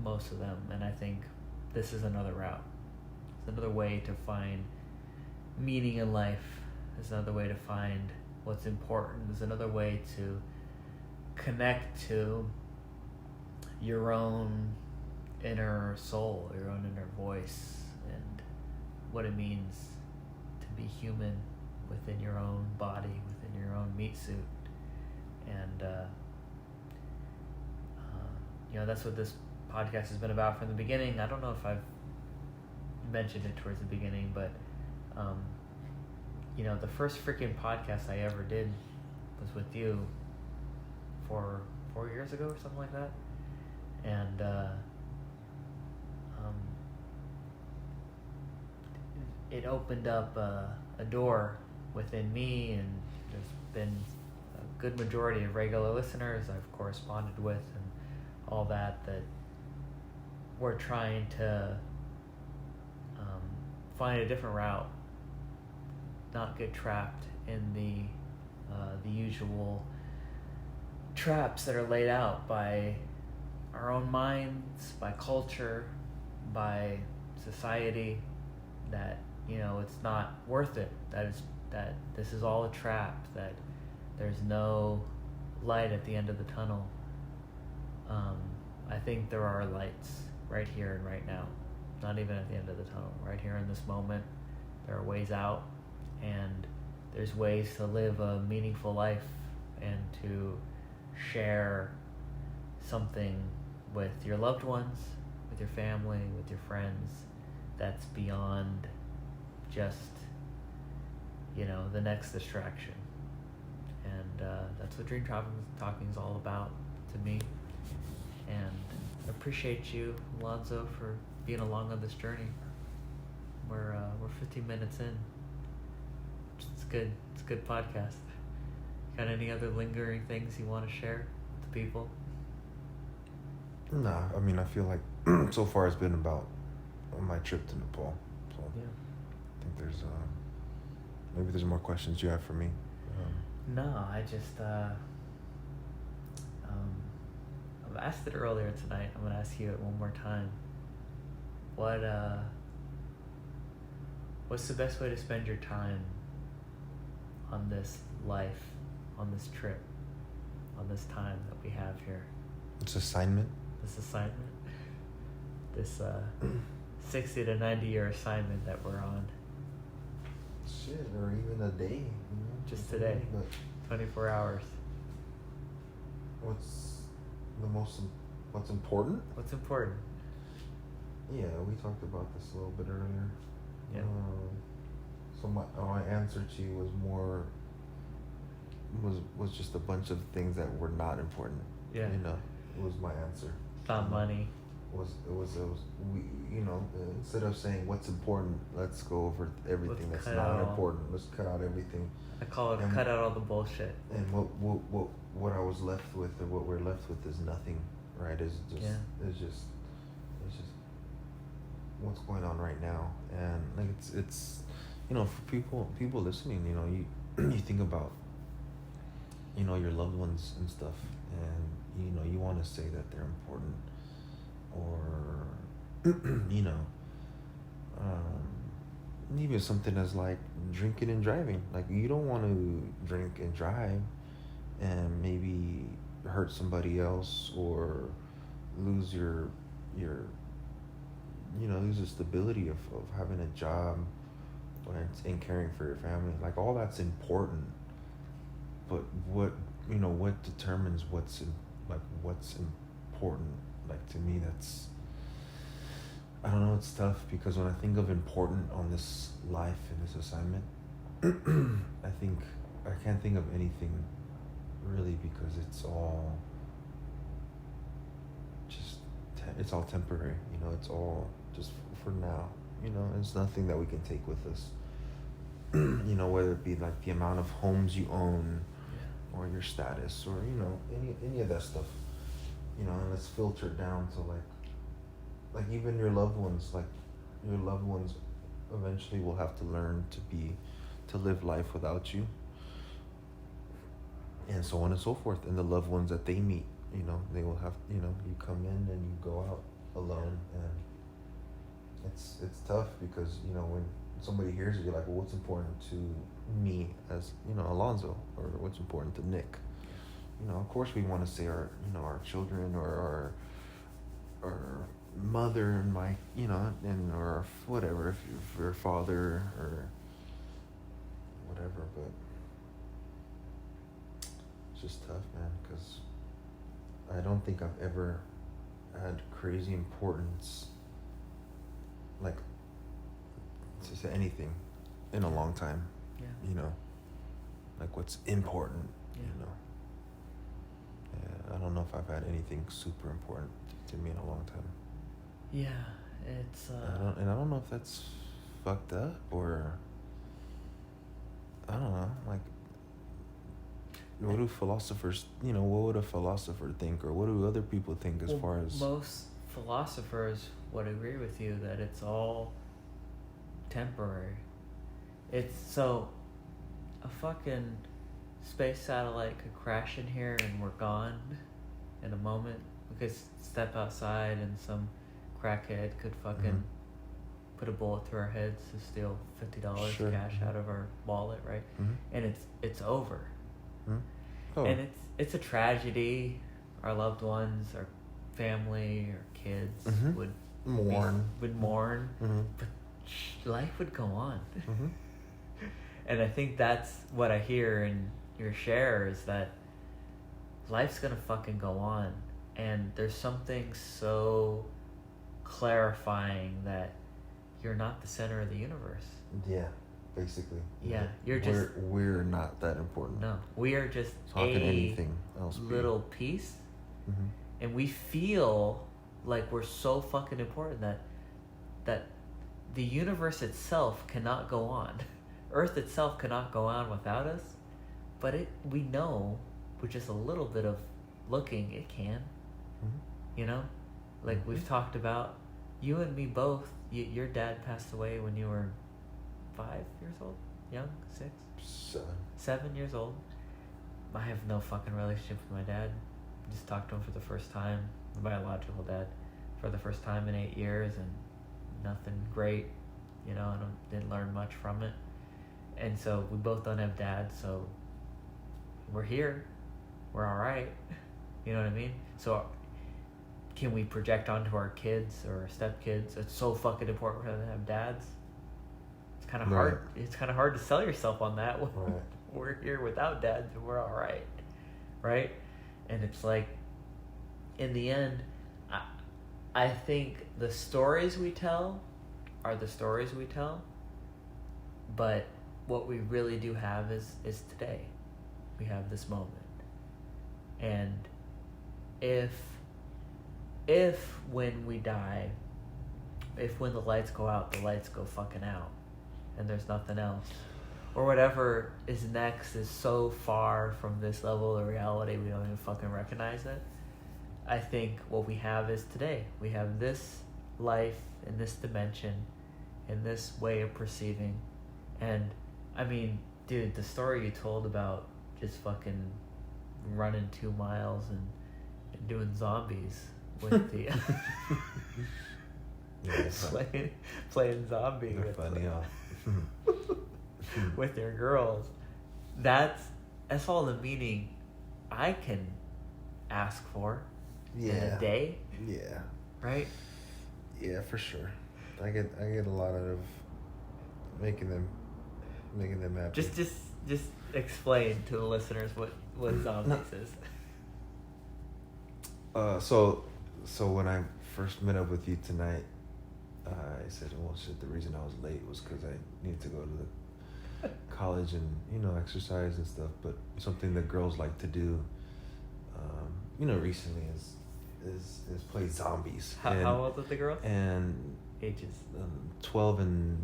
most of them, and I think this is another route. It's another way to find meaning in life. It's another way to find what's important. It's another way to connect to your own inner soul, your own inner voice, and what it means to be human within your own body, within your own meat suit. And you know, that's what this podcast has been about from the beginning. I don't know if I've mentioned it towards the beginning, but you know, the first freaking podcast I ever did was with you 4 years ago or something like that. And it opened up a door within me, and there's been a good majority of regular listeners I've corresponded with and all that we're trying to find a different route, not get trapped in the usual traps that are laid out by our own minds, by culture, by society, that, you know, it's not worth it, that this is all a trap, that there's no light at the end of the tunnel. I think there are lights right here and right now, not even at the end of the tunnel, right here in this moment. There are ways out, and there's ways to live a meaningful life and to share something with your loved ones, with your family, with your friends, that's beyond just, you know, the next distraction. And that's what Dream Talking is all about to me. And I appreciate you, Alonzo, for being along on this journey. We're 15 minutes in. It's good. It's a good podcast. Got any other lingering things you want to share with the people? Nah, I mean, I feel like so far it's been about my trip to Nepal. So yeah. I think there's maybe there's more questions you have for me. No, I just I asked it earlier tonight. I'm gonna ask you it one more time. What's the best way to spend your time on this life, on this trip, on this time that we have here? This assignment? This assignment? This 60 to 90 year assignment that we're on. Shit, or even a day. You know? Just today. But 24 hours. What's important? What's important? Yeah, we talked about this a little bit earlier. Yeah. So my answer to you was just a bunch of things that were not important. Yeah. You know, it was my answer. It's not money. It was we, you know, instead of saying what's important, let's go over everything that's not important. Let's cut out everything. I call it cut out all the bullshit. And what I was left with, or what we're left with, is nothing, right? It's just what's going on right now. And like it's you know, for people listening, you know, you think about, you know, your loved ones and stuff, and you know, you want to say that they're important, or you know, even something as like drinking and driving. Like, you don't want to drink and drive and maybe hurt somebody else, or lose your lose the stability of having a job and caring for your family. Like, all that's important, but what determines what's important? Like, to me, that's, I don't know, it's tough, because when I think of important on this life and this assignment, I can't think of anything really, because it's all just it's all temporary. It's all just for now. It's nothing that we can take with us. Whether it be like the amount of homes you own, or your status, or any of that stuff. And it's filtered down to like even your loved ones. Like, your loved ones eventually will have to learn to live life without you, and so on and so forth. And the loved ones that they meet, they will have, you come in and you go out alone, and it's tough, because when somebody hears it, you're like, well, what's important to me as Alonzo, or what's important to Nick? Of course we want to say our children, or our mother, and my or whatever, if your father or whatever, but it's just tough, man, because I don't think I've ever had crazy importance, like, to anything in a long time. Yeah. Like, what's important. Yeah. Yeah, I don't know if I've had anything super important to me in a long time. Yeah, it's I don't know if that's fucked up, or I don't know, like, what do philosophers, what would a philosopher think, or what do other people think as far as... Most philosophers would agree with you that it's all temporary. It's so, a fucking space satellite could crash in here and we're gone in a moment. We could step outside and some crackhead could fucking put a bullet through our heads to steal $50 cash out of our wallet, right? And it's over. Oh. And it's a tragedy. Our loved ones, our family, our kids would mourn, but life would go on. And I think that's what I hear in your share, is that life's gonna fucking go on, and there's something so clarifying that you're not the center of the universe. Yeah, basically. Yeah, we're not that important. No, we are just so how can anything else little piece, and we feel like we're so fucking important that the universe itself cannot go on. Earth itself cannot go on without us, but we know with just a little bit of looking, it can. Like we've talked about, you and me both. Your dad passed away when you were 5 years old, young, 6, 7 years old. I have no fucking relationship with my dad. Just talked to him for the first time, my biological dad, for the first time in 8 years, and nothing great. I didn't learn much from it. And so we both don't have dads, so we're here. We're all right. You know what I mean? So can we project onto our kids or our stepkids? It's so fucking important for them to have dads. It's kind of hard. It's kind of hard to sell yourself on that. We're here without dads and we're all right. Right? And it's like, in the end, I think the stories we tell are the stories we tell, but what we really do have is today. We have this moment. And if when we die, if when the lights go out, the lights go fucking out, and there's nothing else, or whatever is next is so far from this level of reality we don't even fucking recognize it, I think what we have is today. We have this life in this dimension, in this way of perceiving. And I mean, dude, the story you told about just fucking running 2 miles and doing zombies with the playing zombie with your girls. That's all the meaning I can ask for. in a day. Yeah. Right? Yeah, for sure. I get a lot out of making them happy. Just explain to the listeners what zombies is. So when I first met up with you tonight, I said, well, shit, the reason I was late was because I needed to go to the college and, exercise and stuff. But something that girls like to do, recently is play zombies. How old are the girls? And ages? 12 and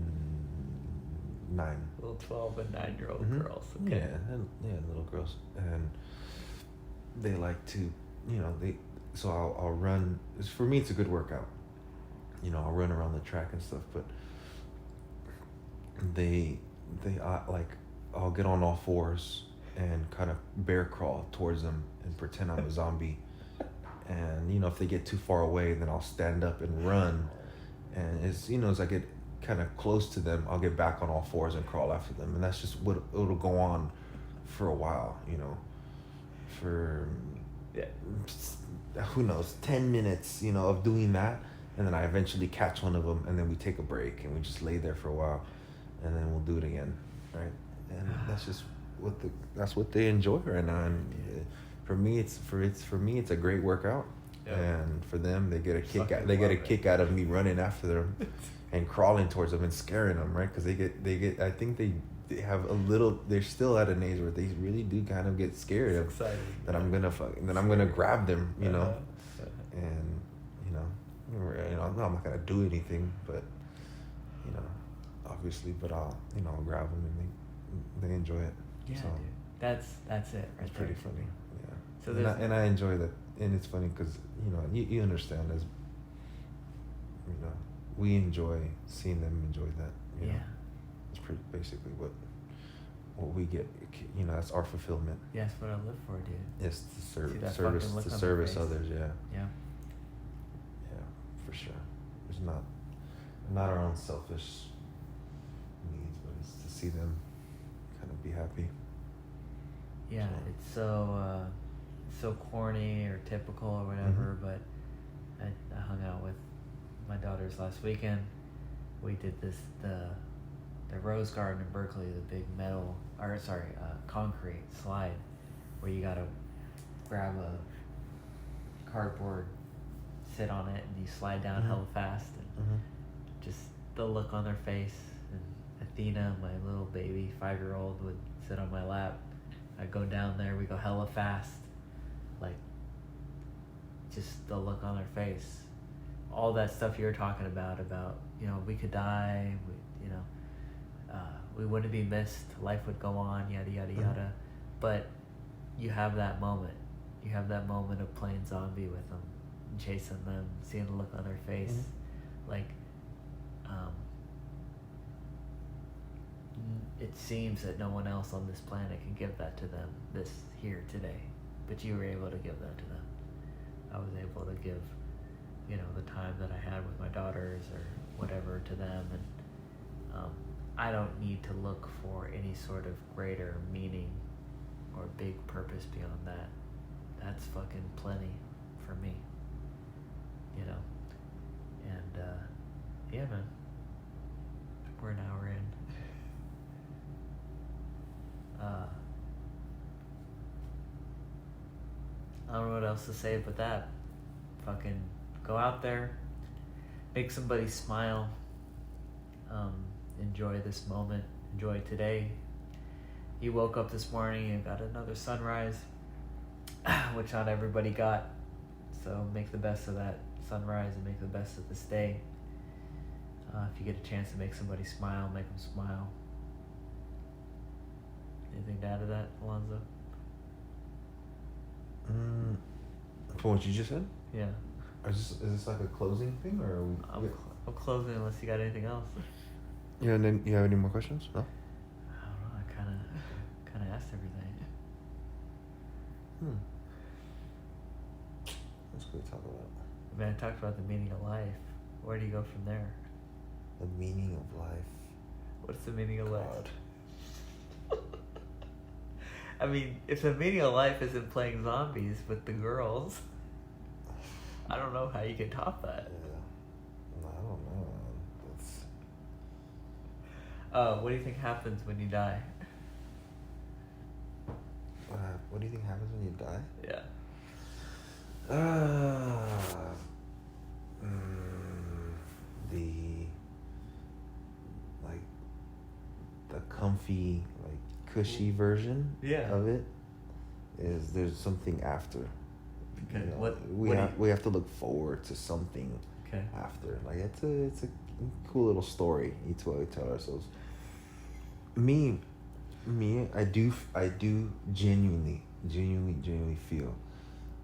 9. Little 12 and 9-year-old girls. Okay. Yeah, little girls. And they like to, so I'll run. For me, it's a good workout. I'll run around the track and stuff, but they like, I'll get on all fours and kind of bear crawl towards them and pretend I'm a zombie. And, if they get too far away, then I'll stand up and run. And as I get kind of close to them, I'll get back on all fours and crawl after them. And that's just what it'll go on for a while, for, who knows, 10 minutes, of doing that. And then I eventually catch one of them, and then we take a break and we just lay there for a while, and then we'll do it again, right? And that's just that's what they enjoy right now. And for me, it's a great workout, and for them, they get a kick out of me running after them and crawling towards them and scaring them, right? Because they get I think they have a little. They're still at an age where they really do kind of get scared that I'm gonna grab them, and I'm not gonna do anything, but obviously, but I'll grab them and they enjoy it. Yeah, so, dude. That's it. Right. It's pretty funny. Yeah. So and I enjoy that, and it's funny because you understand, as we enjoy seeing them enjoy that. It's pretty basically what we get. That's our fulfillment. Yeah, that's what I live for, dude. Yes, to service others. Yeah. Yeah. For sure. It's not our own selfish needs, but it's to see them kind of be happy. Yeah, so. It's so corny or typical or whatever, but I hung out with my daughters last weekend. We did the Rose Garden in Berkeley, the big concrete slide where you gotta grab a cardboard, sit on it, and you slide down hella fast, and just the look on their face. And Athena, my little baby 5-year-old, would sit on my lap. I'd go down there, we go hella fast, like just the look on their face, all that stuff you're talking about we could die, we wouldn't be missed, life would go on, yada yada yada. But you have that moment of playing zombie with them, chasing them, seeing the look on their face, like it seems that no one else on this planet can give that to them this here today, but you were able to give that to them. I was able to give the time that I had with my daughters or whatever to them, and I don't need to look for any sort of greater meaning or big purpose beyond that. That's fucking plenty for me. And yeah, man, we're an hour in. I don't know what else to say but that. Fucking go out there, make somebody smile, enjoy this moment, enjoy today. You woke up this morning and got another sunrise, which not everybody got, so make the best of that sunrise and make the best of this day. If you get a chance to make somebody smile, make them smile. Anything to add to that, Alonzo? From what you just said? Yeah. Is this like a closing thing, or are we? I'm closing unless you got anything else. Yeah, and then you have any more questions? No? I don't know. I kind of asked everything. That's good to talk about. I mean, I talked about the meaning of life. Where do you go from there? The meaning of life. What's the meaning of life? God. I mean, if the meaning of life isn't playing zombies with the girls. I don't know how you can top that. Yeah. No, I don't know. What do you think happens when you die? What do you think happens when you die? Yeah. The like the comfy, like cushy version of it is there's something after. Okay. You know, we have to look forward to something after. Like it's a cool little story we tell ourselves. Me, I do genuinely feel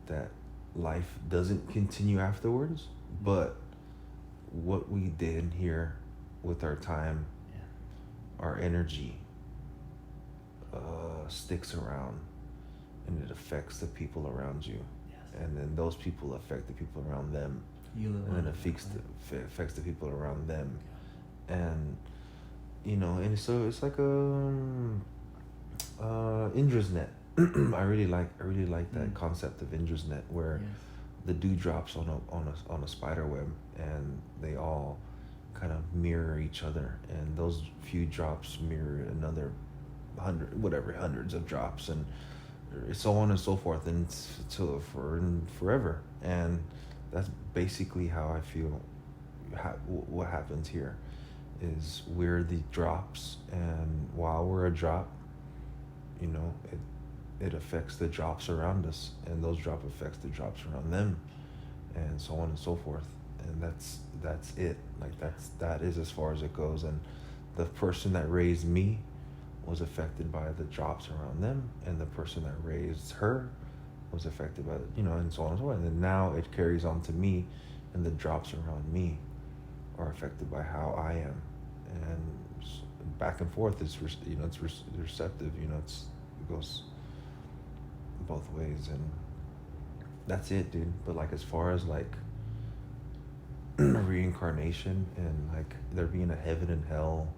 that life doesn't continue afterwards, but what we did here with our time, our energy, sticks around, and it affects the people around you, and then those people affect the people around them, and then it affects the people around them, and you know, and so it's like Indra's net. I really like that concept of Indra's net, where the dewdrops on a spider web, and they all kind of mirror each other, and those few drops mirror another hundreds of drops, and so on and so forth, and forever. And that's basically how I feel. What happens here is we're the drops, and while we're a drop, you know, it affects the drops around us, and those drop affects the drops around them, and so on and so forth. And that's it. Like that is as far as it goes. And the person that raised me was affected by the drops around them, and the person that raised her was affected by and so on and so on. And then now it carries on to me, and the drops around me are affected by how I am, and back and forth. It's receptive. It goes both ways, and that's it, dude. But like, as far as like reincarnation and like there being a heaven and hell,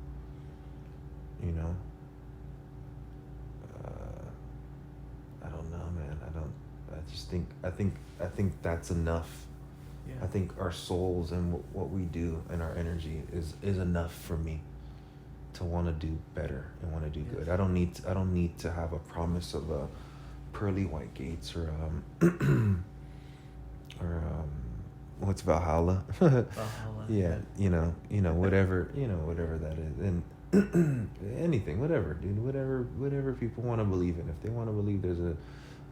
I don't know, man. I think that's enough. Yeah. I think our souls and what we do and our energy is enough for me to want to do better and want to do good. I don't need to have a promise of a pearly white gates or what's Valhalla? Valhalla. Yeah, whatever that is, and anything, whatever, dude, whatever people want to believe in. If they want to believe there's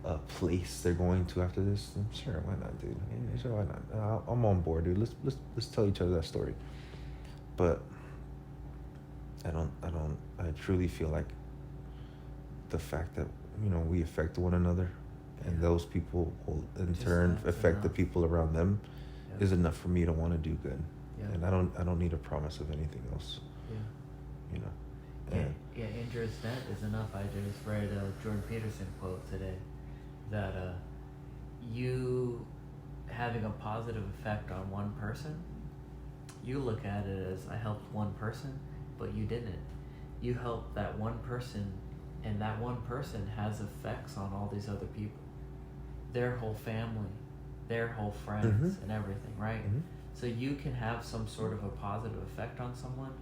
a place they're going to after this, then sure, why not, dude? Yeah, sure, why not? I'm on board, dude. Let's tell each other that story. But I truly feel like the fact that we affect one another, and those people will in turn affect the people around them, is enough for me to want to do good. And I don't need a promise of anything else. Indra's net is enough. I just read a Jordan Peterson quote today that you having a positive effect on one person, you look at it as, I helped one person, but you didn't. You helped that one person, and that one person has effects on all these other people, their whole family, their whole friends, and everything, right? So you can have some sort of a positive effect on someone.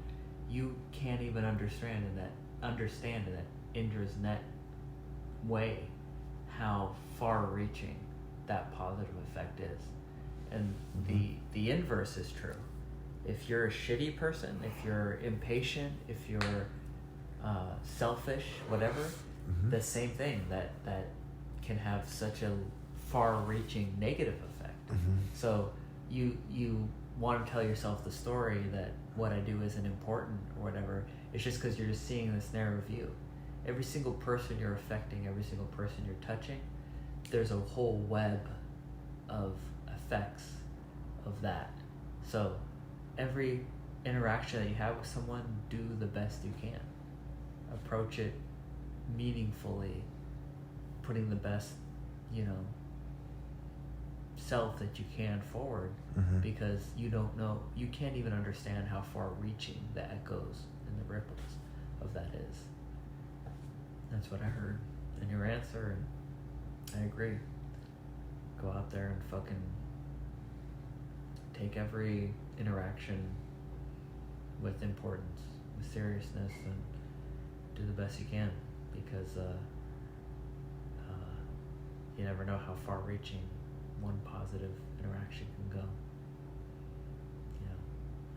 You can't even understand in that Indra's net way how far-reaching that positive effect is. And the inverse is true. If you're a shitty person, if you're impatient, if you're selfish, whatever, the same thing that can have such a far-reaching negative effect. So you want to tell yourself the story that what I do isn't important or whatever. It's just because you're just seeing this narrow view. Every single person you're affecting, every single person you're touching, there's a whole web of effects of that. So every interaction that you have with someone, do the best you can. Approach it meaningfully, putting the best, self that you can forward, because you don't know, you can't even understand how far reaching the echoes and the ripples of that is. That's what I heard in your answer, and I agree. Go out there and fucking take every interaction with importance, with seriousness, and do the best you can, because you never know how far-reaching one positive interaction can go.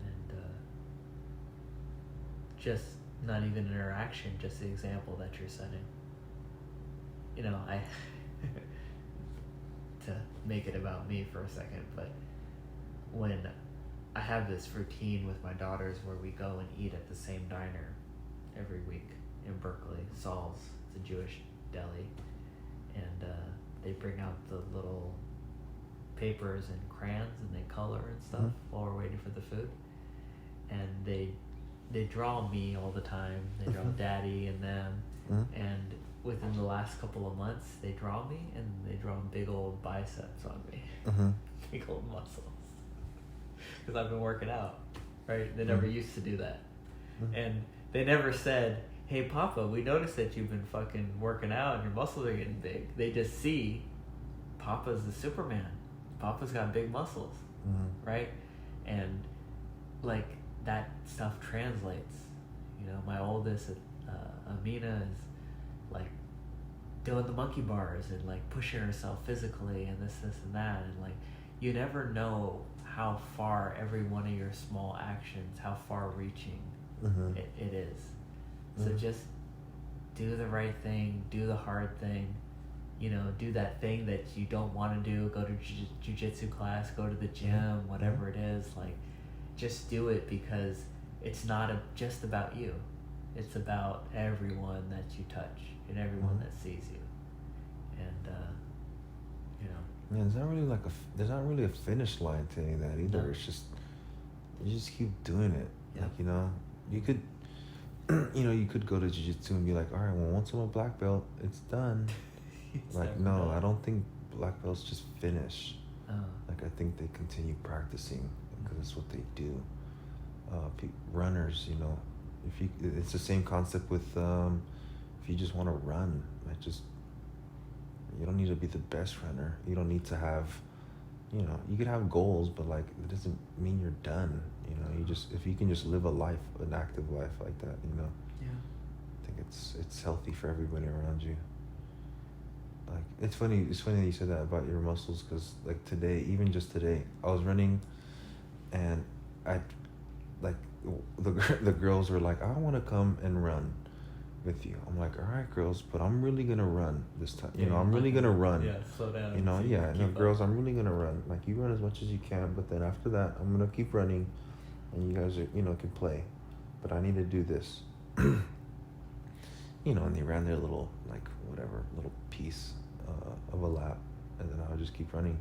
And just not even an interaction, just the example that you're setting. I to make it about me for a second, but when I have this routine with my daughters where we go and eat at the same diner every week in Berkeley, Saul's, it's a Jewish deli, and they bring out the little papers and crayons and they color and stuff while we're waiting for the food, and they draw me all the time. They draw Daddy and them, and within the last couple of months they draw me and they draw big old biceps on me, big old muscles, because I've been working out, right? They never used to do that, and they never said, "Hey Papa, we noticed that you've been fucking working out and your muscles are getting big." They just see Papa's the Superman. Papa's got big muscles, right? And like that stuff translates. My oldest, Amina, is like doing the monkey bars and like pushing herself physically and this and that, and like you never know how far every one of your small actions, how far reaching it is. So just do the right thing, do the hard thing, do that thing that you don't want to do, go to jiu-jitsu class, go to the gym, whatever it is, like just do it, because it's not just about you. It's about everyone that you touch and everyone that sees you. And, Yeah, there's not really a finish line to any of that either. No. It's just, you just keep doing it. Yeah. Like, you could, you could go to jiu-jitsu and be like, all right, well, once I'm a black belt, it's done. It's like, no, done. I don't think black belts just finish. Oh. Like, I think they continue practicing because it's what they do. Runners, it's the same concept with if you just want to run, like you don't need to be the best runner. You don't need to have, you could have goals, but like it doesn't mean you're done. If you can just live an active life like that, Yeah. I think it's healthy for everybody around you. Like it's funny that you said that about your muscles, because like even just today, I was running, and the girls were like, I want to come and run with you. I'm like, all right, girls, but I'm really gonna run this time. I'm really gonna run. Yeah, slow down. Girls, I'm really gonna run. Like, you run as much as you can, but then after that, I'm gonna keep running, and you guys are, can play, but I need to do this. And they ran their little little piece of a lap, and then I would just keep running,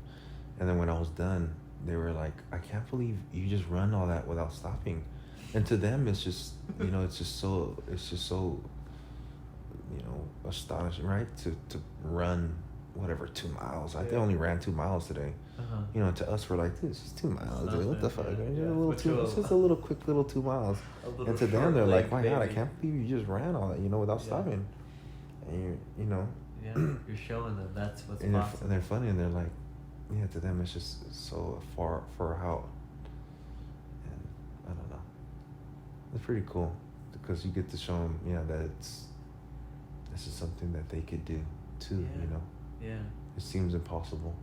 and then when I was done, they were like, I can't believe you just run all that without stopping. And to them, it's just, it's just so astonishing, right? To run, 2 miles. I only ran 2 miles today. To us, we're like, dude, it's just 2 miles, dude. What the fuck? It's just a little quick 2 miles. And to them, they're like, my God, I can't believe you just ran all that, without stopping. And Yeah, you're showing them that's what's possible. And they're funny, and they're like, yeah, to them, it's just so far out. And I don't know. It's pretty cool, because you get to show them, that this is something that they could do too, Yeah. It seems impossible.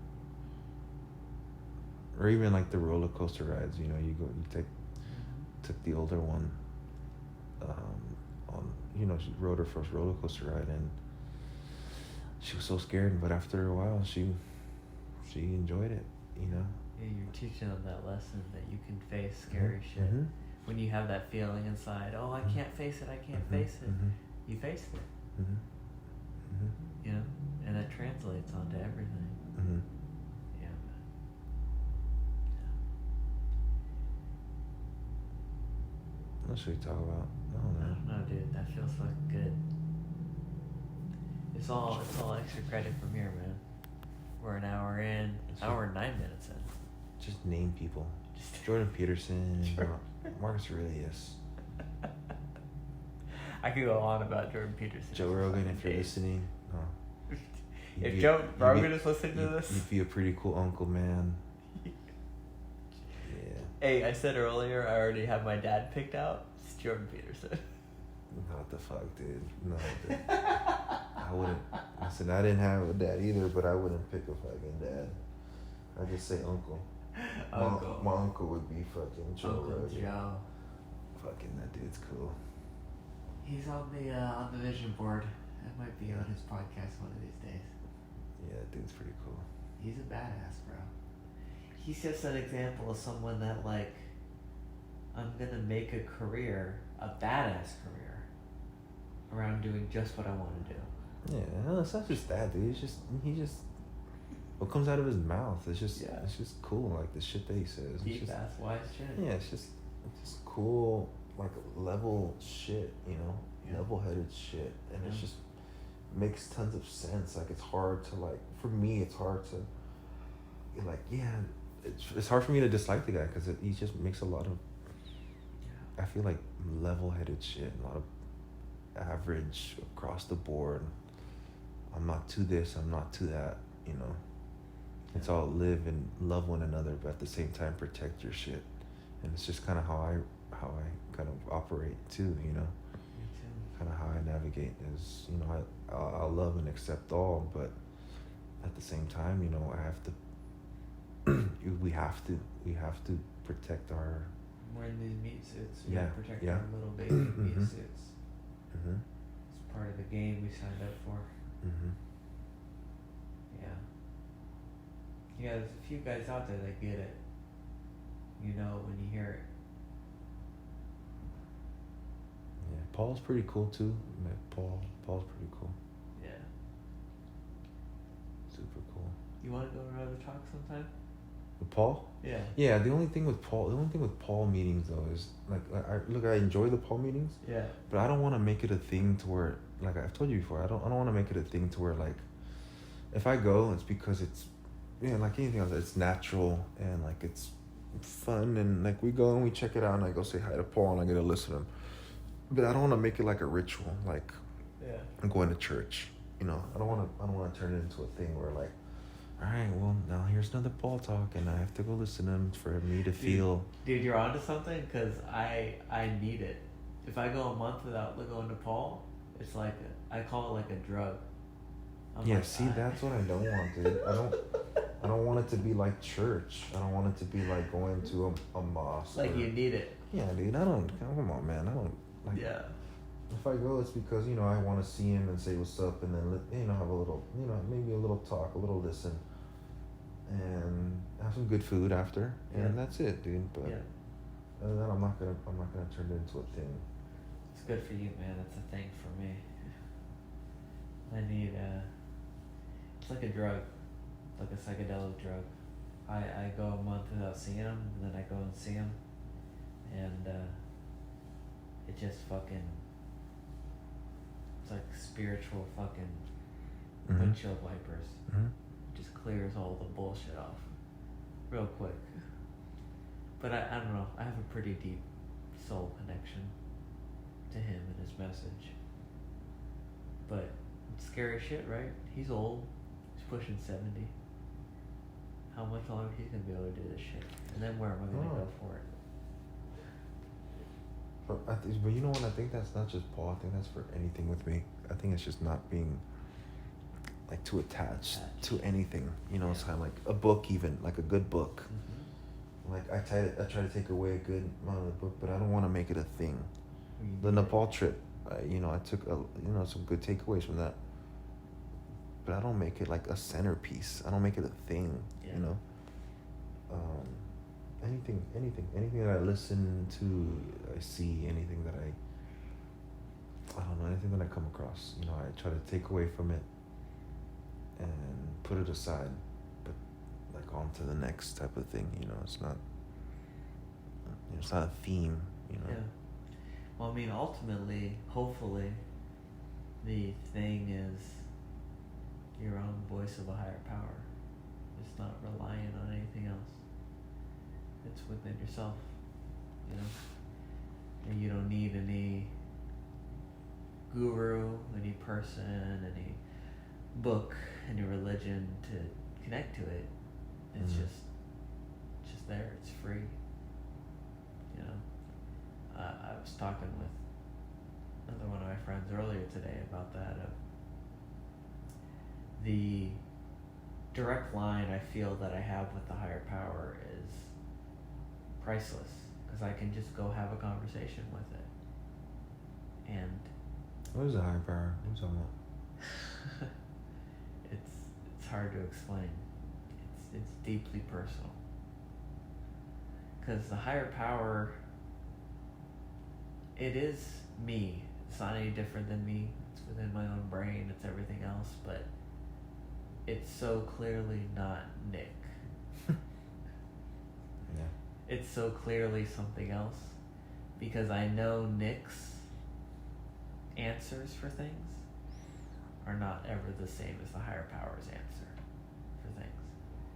Or even like the roller coaster rides, you took the older one, she rode her first roller coaster ride, and she was so scared, but after a while, she enjoyed it, Yeah, you're teaching them that lesson that you can face scary shit. When you have that feeling inside, oh, I can't face it, face it. You faced it. And that translates onto everything. Yeah. What should we talk about? I don't know, dude. That feels fucking good. It's all extra credit from here, man. We're an hour in, hour and 9 minutes in. Just name people. Jordan Peterson, Marcus Aurelius. I could go on about Jordan Peterson. Joe Rogan, if you're listening. If Joe Rogan is listening to this, you'd be a pretty cool uncle, man. Hey, I said earlier I already have my dad picked out. It's Jordan Peterson. What the fuck, dude? No, dude. I wouldn't. Listen, I didn't have a dad either, but I wouldn't pick a fucking dad. I'd just say uncle. Uncle. My uncle would be fucking Joe Uncle Rogan. Joe. Fucking that dude's cool. He's on the vision board. I might be on his podcast one of these days. Yeah, that dude's pretty cool. He's a badass, bro. He's just an example of someone that, like, I'm gonna make a career, a badass career, around doing just what I want to do. Yeah, no, it's not just that, dude. He just what comes out of his mouth. It's just cool. Like the shit that he says. Deep ass wise shit. Yeah, it's just cool, like level shit, you know, level-headed shit, and it's just makes tons of sense. Like it's hard to for me, it's hard to it's hard for me to dislike the guy because he just makes a lot of I feel like level-headed shit, a lot of average across the board. I'm not to this, I'm not to that, you know. It's all live and love one another, but at the same time protect your shit. And it's just kind of how I kind of operate too, you know. Me too. Kind of how I navigate is, you know, I'll love and accept all, but at the same time, you know, I have to. we have to protect our. We're in these meat suits. We protect yeah. our little baby meat suits. Mm-hmm. It's part of the game we signed up for. Mm-hmm. Yeah. Yeah, there's a few guys out there that get it. You know when you hear it. Yeah, Paul's pretty cool too. Paul's pretty cool. Yeah. Super cool. You want to go to another talk sometime? With Paul? Yeah. Yeah, the only thing with Paul meetings though is I enjoy the Paul meetings. Yeah. But I don't want to make it a thing to where, like I've told you before, I don't want to make it a thing to where like, if I go, it's because it's, you know, like anything else, it's natural and like it's fun and like we go and we check it out and I go say hi to Paul and I get to listen to him. But I don't want to make it like a ritual, like I'm going to church. You know, I don't want to turn it into a thing where like, all right, well now here's another Paul talk and I have to go listen to him for me to feel. Dude, you're onto something because I need it. If I go a month without going to Paul, it's like I call it like a drug. That's what I don't want, dude. I don't want it to be like church. I don't want it to be like going to a mosque. Like you need it. Yeah, dude. Come on, man. I don't like. Yeah. If I go, it's because you know I want to see him and say what's up, and then you know have a little, you know, maybe a little talk, a little listen, and have some good food after, and that's it, dude. But other than that, I'm not gonna turn it into a thing. It's good for you, man. It's a thing for me. I need it's like a drug, like a psychedelic drug. I go a month without seeing him, and then I go and see him, and it just fucking, it's like spiritual fucking windshield wipers. It just clears all the bullshit off real quick. But I don't know, I have a pretty deep soul connection to him and his message. But it's scary shit, right? He's old. He's pushing 70. How much longer he's gonna be able to do this shit? And then where am I gonna go for it? But you know what? I think that's not just Paul. I think that's for anything with me. I think it's just not being like too attached to anything. You know, it's kind of like a book, even like a good book. Like I try to take away a good amount of the book, but I don't want to make it a thing. The Nepal trip, you know, I took some good takeaways from that. But I don't make it like a centerpiece. I don't make it a thing. You know. Anything that I listen to, I see, anything that I don't know, anything that I come across, you know, I try to take away from it and put it aside, but like on to the next type of thing, you know, it's not a theme, you know. Yeah. Well, I mean, ultimately, hopefully, the thing is your own voice of a higher power. It's not reliant on anything else. It's within yourself, you know? And you don't need any guru, any person, any book, any religion to connect to it. It's just there. It's free. was talking with another one of my friends earlier today about that. The direct line I feel that I have with the higher power is priceless, because I can just go have a conversation with it. And What is a higher power? What are you talking about? it's hard to explain. It's deeply personal. Because the higher power, it is me. It's not any different than me. It's within my own brain. It's everything else, but it's so clearly not Nick. Yeah. It's so clearly something else, because I know Nick's answers for things are not ever the same as the higher power's answer for things.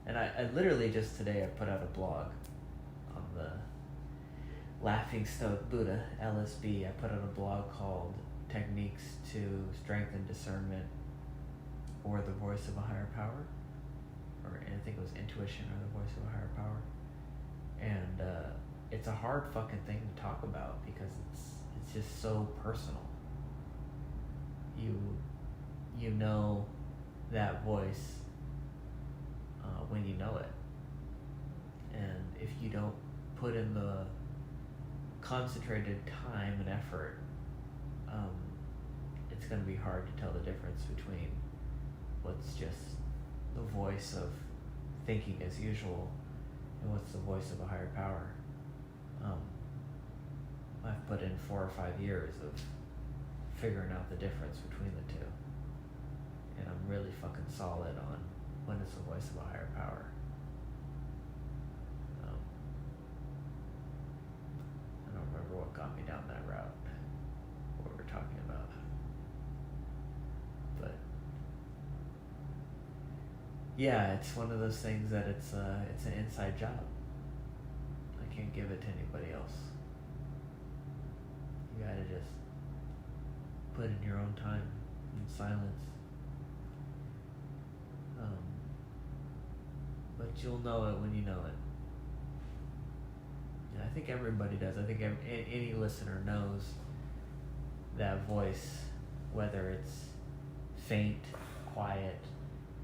And I literally just today I put out a blog on the Laughing Stoic Buddha, LSB. I put out a blog called Techniques to Strengthen Discernment or the Voice of a Higher Power, or I think it was Intuition or the Voice of a Higher Power. And it's a hard fucking thing to talk about, because it's just so personal. You know that voice when you know it, and if you don't put in the concentrated time and effort, it's going to be hard to tell the difference between what's just the voice of thinking as usual and what's the voice of a higher power. I've put in 4 or 5 years of figuring out the difference between the two, and I'm really fucking solid on when it's the voice of a higher power. I don't remember what got me down that route, what we were talking about, but yeah, it's one of those things that it's an inside job. I can't give it to anybody else. You gotta just put in your own time in silence. But you'll know it when you know it. And I think everybody does. I think any listener knows that voice, whether it's faint, quiet,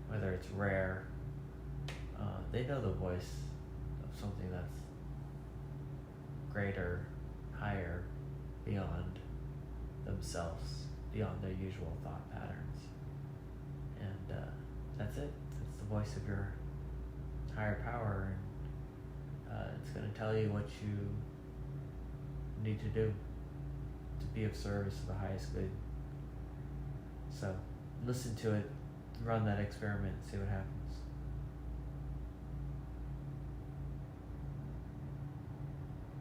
whether it's rare. They know the voice of something that's greater, higher, beyond themselves, beyond their usual thought patterns. And that's it. It's the voice of your higher power, and it's going to tell you what you need to do to be of service to the highest good. So listen to it, run that experiment, see what happens.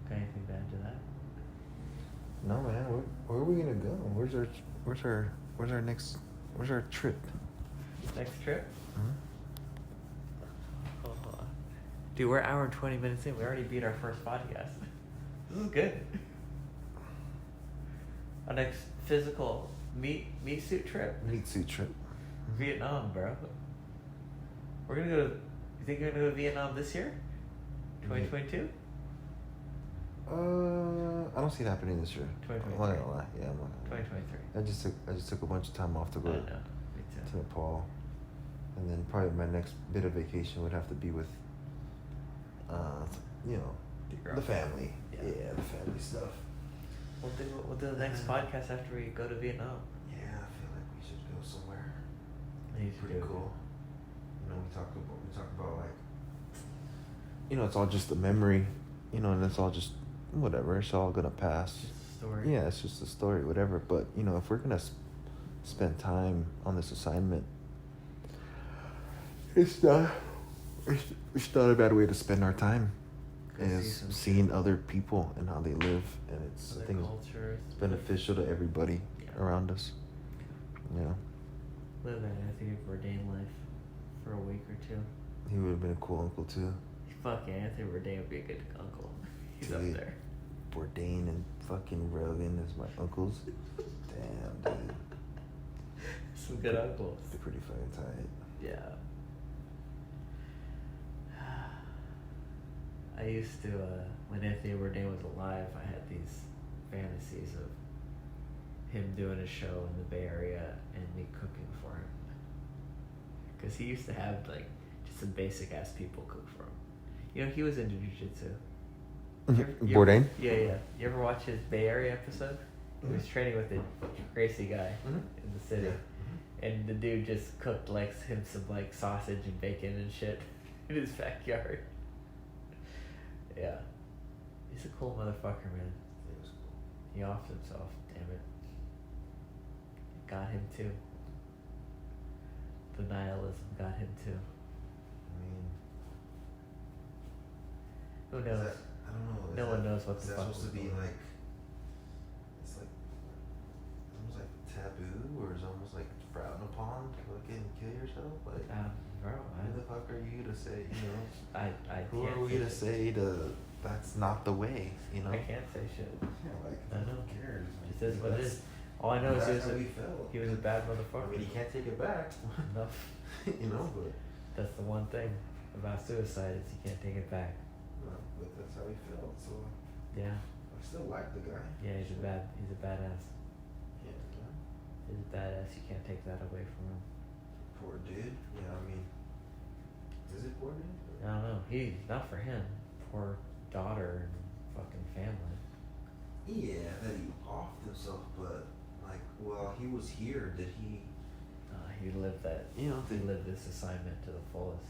Got anything to add to that? No, man. Where are we gonna go? Where's our trip? Next trip? Mm-hmm. Dude, we're an hour and 20 minutes in. We already beat our first podcast. This is good. Our next physical meat suit trip. Meat suit trip. Vietnam, bro. We're gonna go. You think you're gonna go to Vietnam this year? 2022? I don't see it happening this year. 2023. I'm not gonna lie. Yeah, I'm not gonna lie. 2023. I just took a bunch of time off to go I know. Me too. to Nepal, and then probably my next bit of vacation would have to be with, the family. Yeah, the family stuff. We'll do the next podcast after we go to Vietnam. Yeah, I feel like we should go somewhere. We need to Pretty do it. cool. We talk about like, it's all just a memory, and it's all just whatever. It's all gonna pass. Just a story. Yeah, it's just a story, whatever. But if we're gonna spend time on this assignment, it's not a bad way to spend our time. Is seeing other people and how they live, and I think it's beneficial to everybody around us. Yeah. Live that Anthony Bourdain life for a week or two. He would have been a cool uncle too. Fuck yeah, Anthony Bourdain would be a good uncle. He's Dude, up there. Bourdain and fucking Rogan as my uncles. Damn, dude. Some good uncles. They're pretty fucking tight. Yeah. I used to, when Anthony Bourdain was alive, I had these fantasies of him doing a show in the Bay Area and me cooking for him. Because he used to have like just some basic ass people cook for him. You know, he was into jiu-jitsu. Bourdain? Yeah. You ever watch his Bay Area episode? He was training with the Gracie guy in the city. Yeah. And the dude just cooked like him some like sausage and bacon and shit in his backyard. Yeah. He's a cool motherfucker, man. He offed himself, damn it. Got him too. The nihilism got him too. I mean, Who knows? I don't know. No one knows what the fuck. Is that supposed to be like? It's like almost like taboo, or is almost like frowned upon to fucking kill yourself? Like, Bro, who the fuck are you to say? You know, who are we to say that's not the way? You know, I can't say shit. Yeah, like, I know. who cares? It says what it is. All I know is he was a bad motherfucker. I mean, he can't take it back. No. You know, but That's the one thing about suicide is you can't take it back. no, but that's how he felt. So Yeah. I still like the guy. Yeah, he's a badass. Yeah, He's a badass. You can't take that away from him. poor dude. Yeah, I mean, is it poor dude? I don't know. Not for him. Poor daughter and fucking family. Yeah, that he offed himself, but like, while he was here, did he? He lived that. You know, He lived this assignment to the fullest.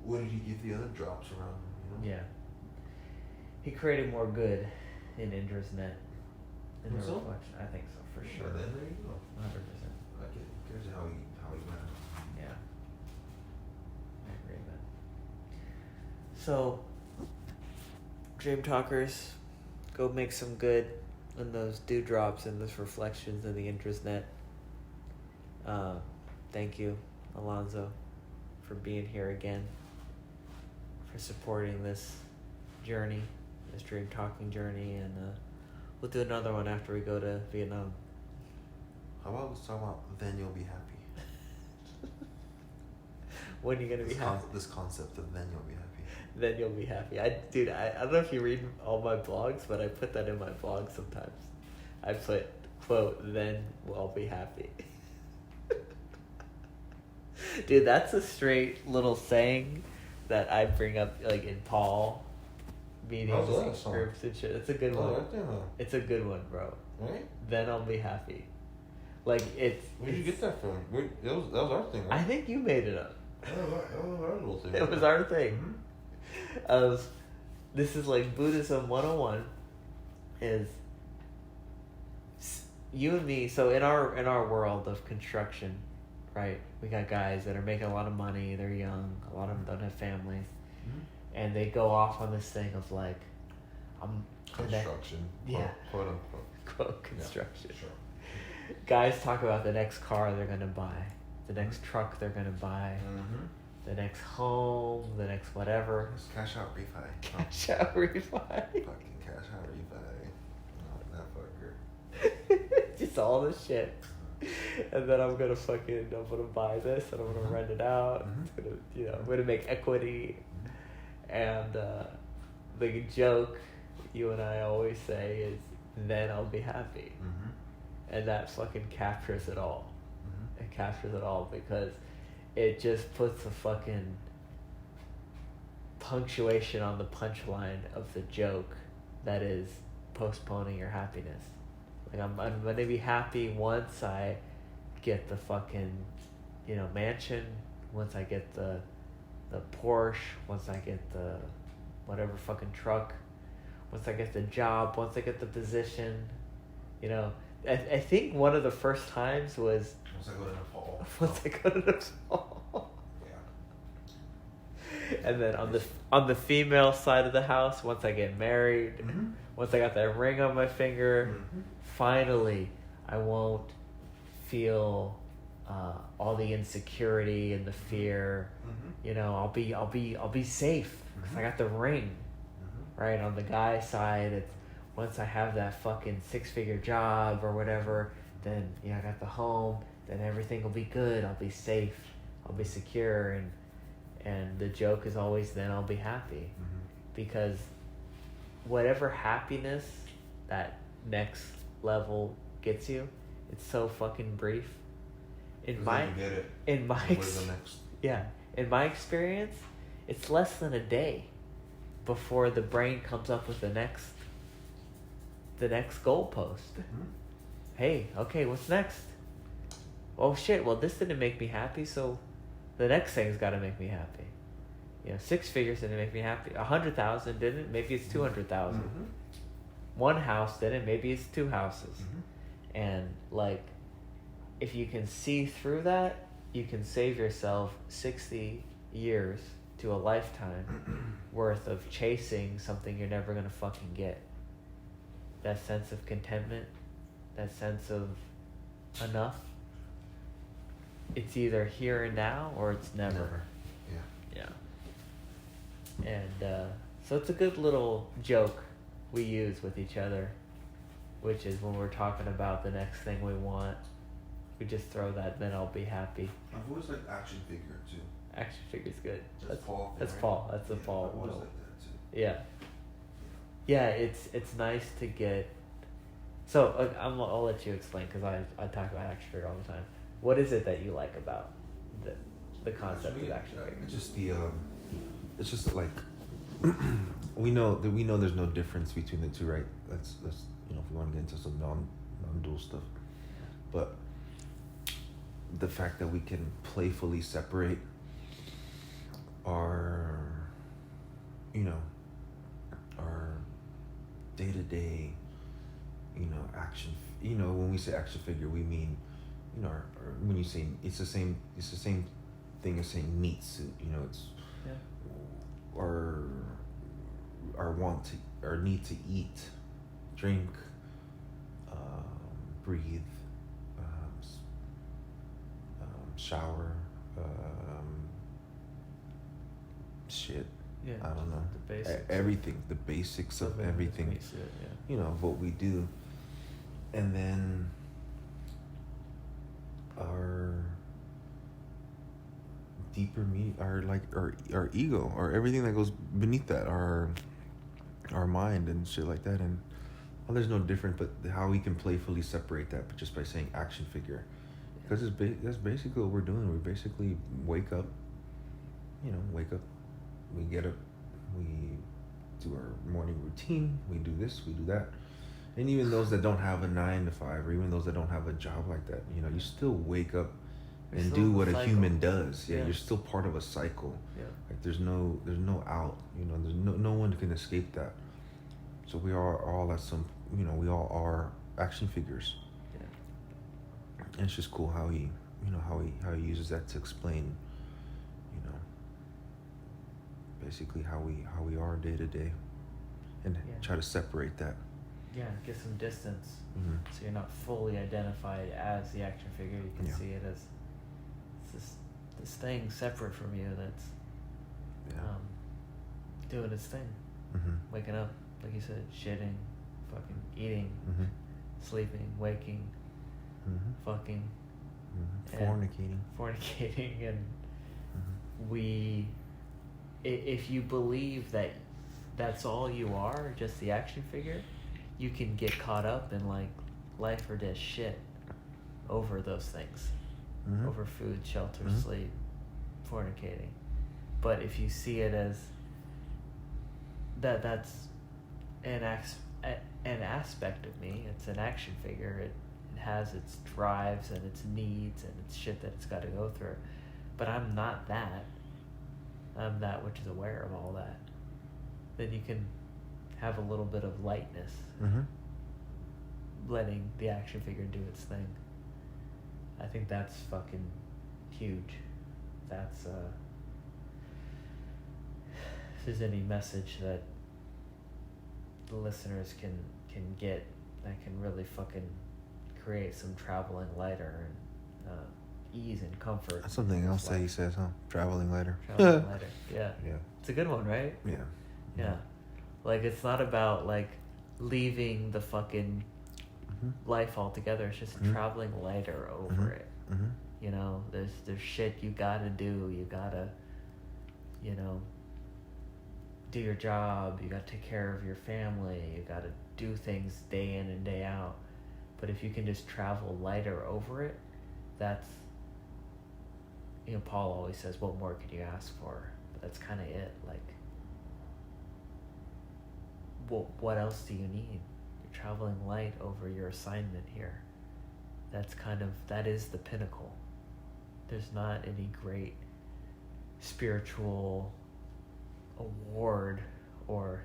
What did he give the other drops around him? You know? Yeah. He created more good in Indra's net. In the Think so? reflection. I think so, for sure. Well, then there you go. 100%. Like, it cares how he went. Yeah. I agree, man. So, Dream Talkers, go make some good in those dewdrops and those reflections in the Indra's net. Thank you, Alonzo, for being here again, for supporting this journey, this dream talking journey, and we'll do another one after we go to Vietnam. How about let's talk about then you'll be happy. When are you gonna be happy? This concept of then you'll be happy. Then you'll be happy. I don't know if you read all my blogs, but I put that in my blog sometimes. I put, quote, then we'll be happy. Dude, that's a straight little saying that I bring up like in Paul meetings, groups and shit. It's a good one. It's a good one, bro. Right? Then I'll be happy. Like it's. Where did you get that from? That was our thing, right? I think you made it up. That was our little thing. It was our thing. Mm-hmm. This is like Buddhism 101. Is you and me. So in our world of construction, right? We got guys that are making a lot of money. They're young. A lot of them don't have families, and they go off on this thing of like, I'm construction. Yeah. Quote unquote. Quote construction. Yeah, sure. Guys talk about the next car they're gonna buy, the next truck they're gonna buy, the next home, the next whatever. Just cash out refi. Cash out refi. Fucking cash out refi. Oh, that fucker. Just all this shit. And then I'm gonna buy this and I'm gonna rent it out. It's gonna, I'm gonna make equity. And the joke you and I always say is, then I'll be happy. And that fucking captures it all. It captures it all because it just puts a fucking punctuation on the punchline of the joke that is postponing your happiness. Like I'm gonna be happy once I get the fucking, mansion, once I get the Porsche, once I get the whatever fucking truck, once I get the job, once I get the position, I think one of the first times was once I go to Nepal. Once I go to Nepal. Yeah. And then on the female side of the house, once I get married, once I got that ring on my finger, finally I won't feel all the insecurity and the fear. I'll be safe because I got the ring. Right, on the guy side, it's once I have that fucking 6-figure job or whatever, then I got the home, then everything will be good. I'll be safe, I'll be secure, and the joke is always then I'll be happy, because whatever happiness that next level gets you, it's so fucking brief. In my experience, it's less than a day before the brain comes up with the next goalpost. Mm-hmm. Hey, okay, what's next? Oh shit, well this didn't make me happy, so the next thing's gotta make me happy. 6 figures didn't make me happy. 100,000 didn't, maybe it's 200,000. Mm-hmm. One house didn't, maybe it's 2 houses. Mm-hmm. And like, if you can see through that, you can save yourself 60 years to a lifetime worth of chasing something you're never gonna fucking get. That sense of contentment, that sense of enough. It's either here and now or it's never. Yeah. And so it's a good little joke we use with each other, which is when we're talking about the next thing we want, we just throw that, then I'll be happy. I've always liked action figure too. Action figure's good. That's Paul. That's right? Paul. That's the Paul. I've always liked that too. Yeah. Yeah, it's nice to get. So I'll let you explain, because I talk about action figure all the time. What is it that you like about the concept of action figure? It's just like we know there's no difference between the two, right? That's if we want to get into some non-dual stuff, but the fact that we can playfully separate our day-to-day action, when we say action figure, we mean our when you say it's the same thing as saying meat suit. It's our need to eat, drink, breathe, shower, shit. Yeah, I don't know. The basics. Everything, the basics of everything. Of what we do, and then our deeper meaning, our ego, or everything that goes beneath that, our mind and shit like that. And there's no different, but how we can playfully separate that, but just by saying action figure, because that's basically what we're doing. We basically wake up, we get up, we do our morning routine, we do this, we do that. And even those that don't have a 9 to 5, or even those that don't have a job like that, you still wake up and do what a human does. Yeah, you're still part of a cycle. Yeah. Like there's no out. There's no one can escape that. So we are all at some. We all are action figures. Yeah. And it's just cool how he uses that to explain. Basically how we are day to day, and try to separate that. Yeah, get some distance, Mm-hmm. so you're not fully identified as the action figure. You can see it as this thing separate from you that's doing its thing. Mm-hmm. Waking up, like you said, shitting, fucking eating, Mm-hmm. sleeping, waking, Mm-hmm. fucking, Mm-hmm. fornicating, and Mm-hmm. If you believe that that's all you are, just the action figure, you can get caught up in like life or death shit over those things. Mm-hmm. Over food, shelter, Mm-hmm. sleep, fornicating. But if you see it as that's an aspect of me, it's an action figure, it has its drives and its needs and its shit that it's got to go through. But I'm not that. I'm that which is aware of all that. Then you can have a little bit of lightness, Mm-hmm. letting the action figure do its thing. I think that's fucking huge. That's if there's any message that the listeners can get that can really fucking create some traveling lighter and ease and comfort. That's something else that he says, huh? Traveling lighter. Traveling lighter. Yeah. Yeah. It's a good one, right? Yeah. Yeah. Like, it's not about like leaving the fucking Mm-hmm. life altogether. It's just Mhm. traveling lighter over Mhm. it. Mm-hmm. There's shit you gotta do. You gotta, do your job, you got to take care of your family, you got to do things day in and day out. But if you can just travel lighter over it, that's, you know, Paul always says, what more could you ask for? But that's kind of it. Like, well, what else do you need? You're traveling light over your assignment here. That is the pinnacle. There's not any great spiritual award or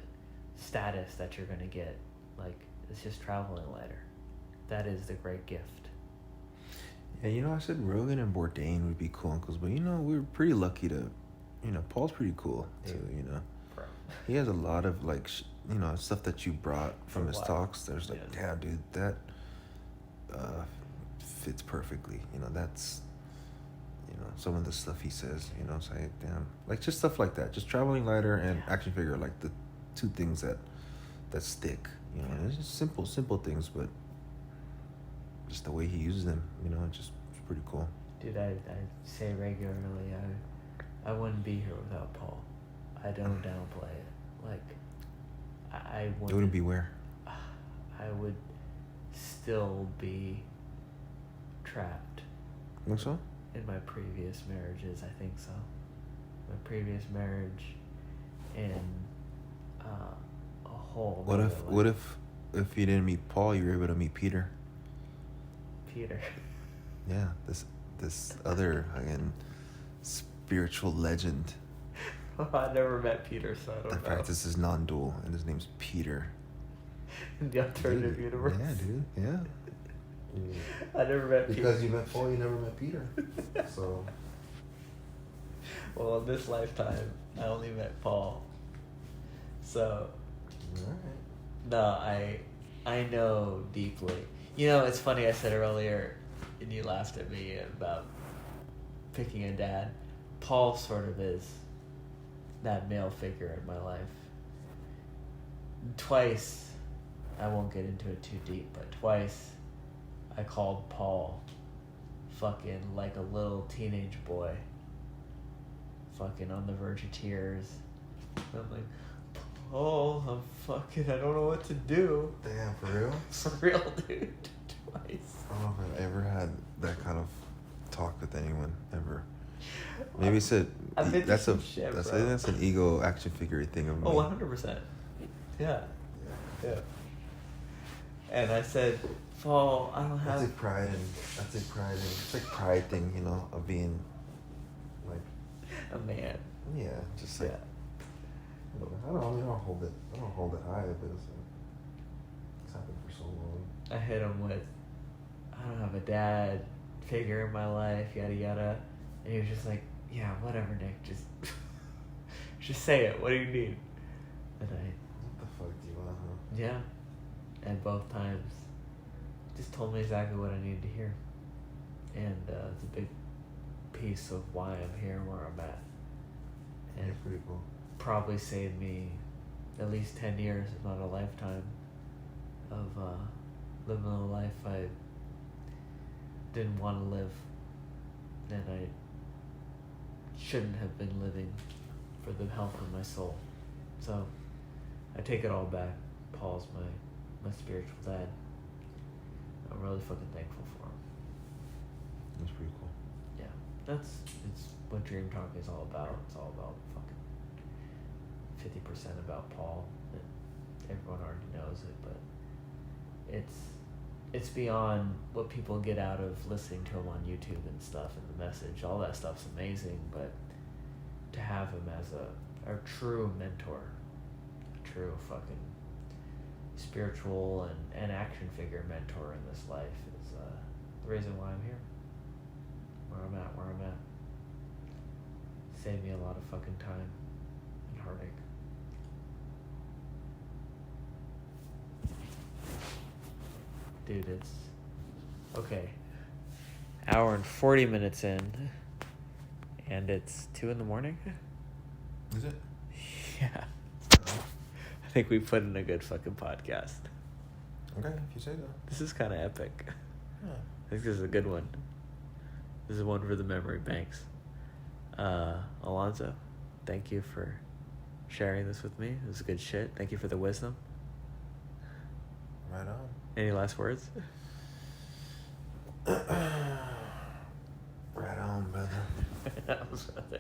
status that you're going to get. Like, it's just traveling lighter. That is the great gift. Yeah, you know, I said Rogan and Bourdain would be cool uncles, but, you know, we were pretty lucky to, you know, Paul's pretty cool, too, you know. Bro. He has a lot of, like, you know, stuff that you brought from his talks. There's like, yeah, dude, that fits perfectly. You know, that's, you know, some of the stuff he says, you know, say, damn. Like, just stuff like that. Just traveling lighter and action figure, like, the two things that stick. You know, it's just simple things, but just the way he uses them, you know, it's pretty cool. Dude, I say regularly, I wouldn't be here without Paul. I don't downplay it. Like, I wouldn't. You wouldn't be where? I would still be trapped. Think so? In my previous marriages, I think so. My previous marriage in a whole. What if you didn't meet Paul, you were able to meet Peter? Peter. Yeah, this other, again, spiritual legend. I never met Peter, so I don't know. The fact this is non-dual, and his name's Peter. In the alternative universe. Yeah, dude. Yeah. I never met Peter. Because you met Paul, you never met Peter. So. Well, in this lifetime, I only met Paul. So. Alright. No, I know deeply. You know, it's funny, I said earlier, and you laughed at me about picking a dad. Paul sort of is that male figure in my life. Twice, I won't get into it too deep, but twice I called Paul fucking like a little teenage boy. Fucking on the verge of tears. I'm like, Paul, I don't know what to do. Damn, for real? For real, dude. Twice. I don't know if I've ever had that kind of talk with anyone, ever. Maybe it's that's an ego action figure thing of me. Oh, 100%. Yeah. And I said, Paul, I don't have. That's a pride and it's like pride thing, you know, of being like a man. Yeah, just like I don't hold it high, but it's happened for so long. I hit him with, I don't have a dad figure in my life, yada yada. And he was just like, yeah, whatever, Nick, just say it. What do you need? And what the fuck do you want, huh? Yeah. And both times, just told me exactly what I needed to hear. And it's a big piece of why I'm here where I'm at. And it's pretty cool. Probably saved me at least 10 years, if not a lifetime, of living a life I didn't want to live. And I shouldn't have been living for the health of my soul. So I take it all back. Paul's my spiritual dad. I'm really fucking thankful for him. That's pretty cool. Yeah, it's what Dream Talk is all about. It's all about fucking 50% about Paul. Everyone already knows it, but it's beyond what people get out of listening to him on YouTube and stuff, and the message. All that stuff's amazing, but to have him as a true mentor, a true fucking spiritual and action figure mentor in this life is the reason why I'm here. Where I'm at. Saved me a lot of fucking time and heartache. Dude, it's okay. Hour and 40 minutes in, and it's 2 a.m. Is it? Yeah. I think we put in a good fucking podcast. Okay, if you say so. This is kind of epic. Yeah. I think this is a good one. This is one for the memory banks. Alonzo, thank you for sharing this with me. It was good shit. Thank you for the wisdom. Right on. Any last words? Right on, brother. That was brother.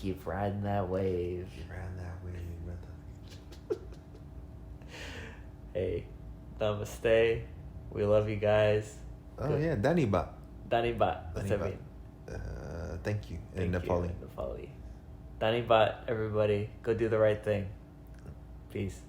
Keep riding that wave. Keep riding that wave, brother. Hey, namaste. We love you guys. Oh, Good. yeah, Daniba. Danibat. What's that Danibat. mean? Thank you. Thank In Nepali. you. Nepali. Danibat, everybody. Go do the right thing. Peace.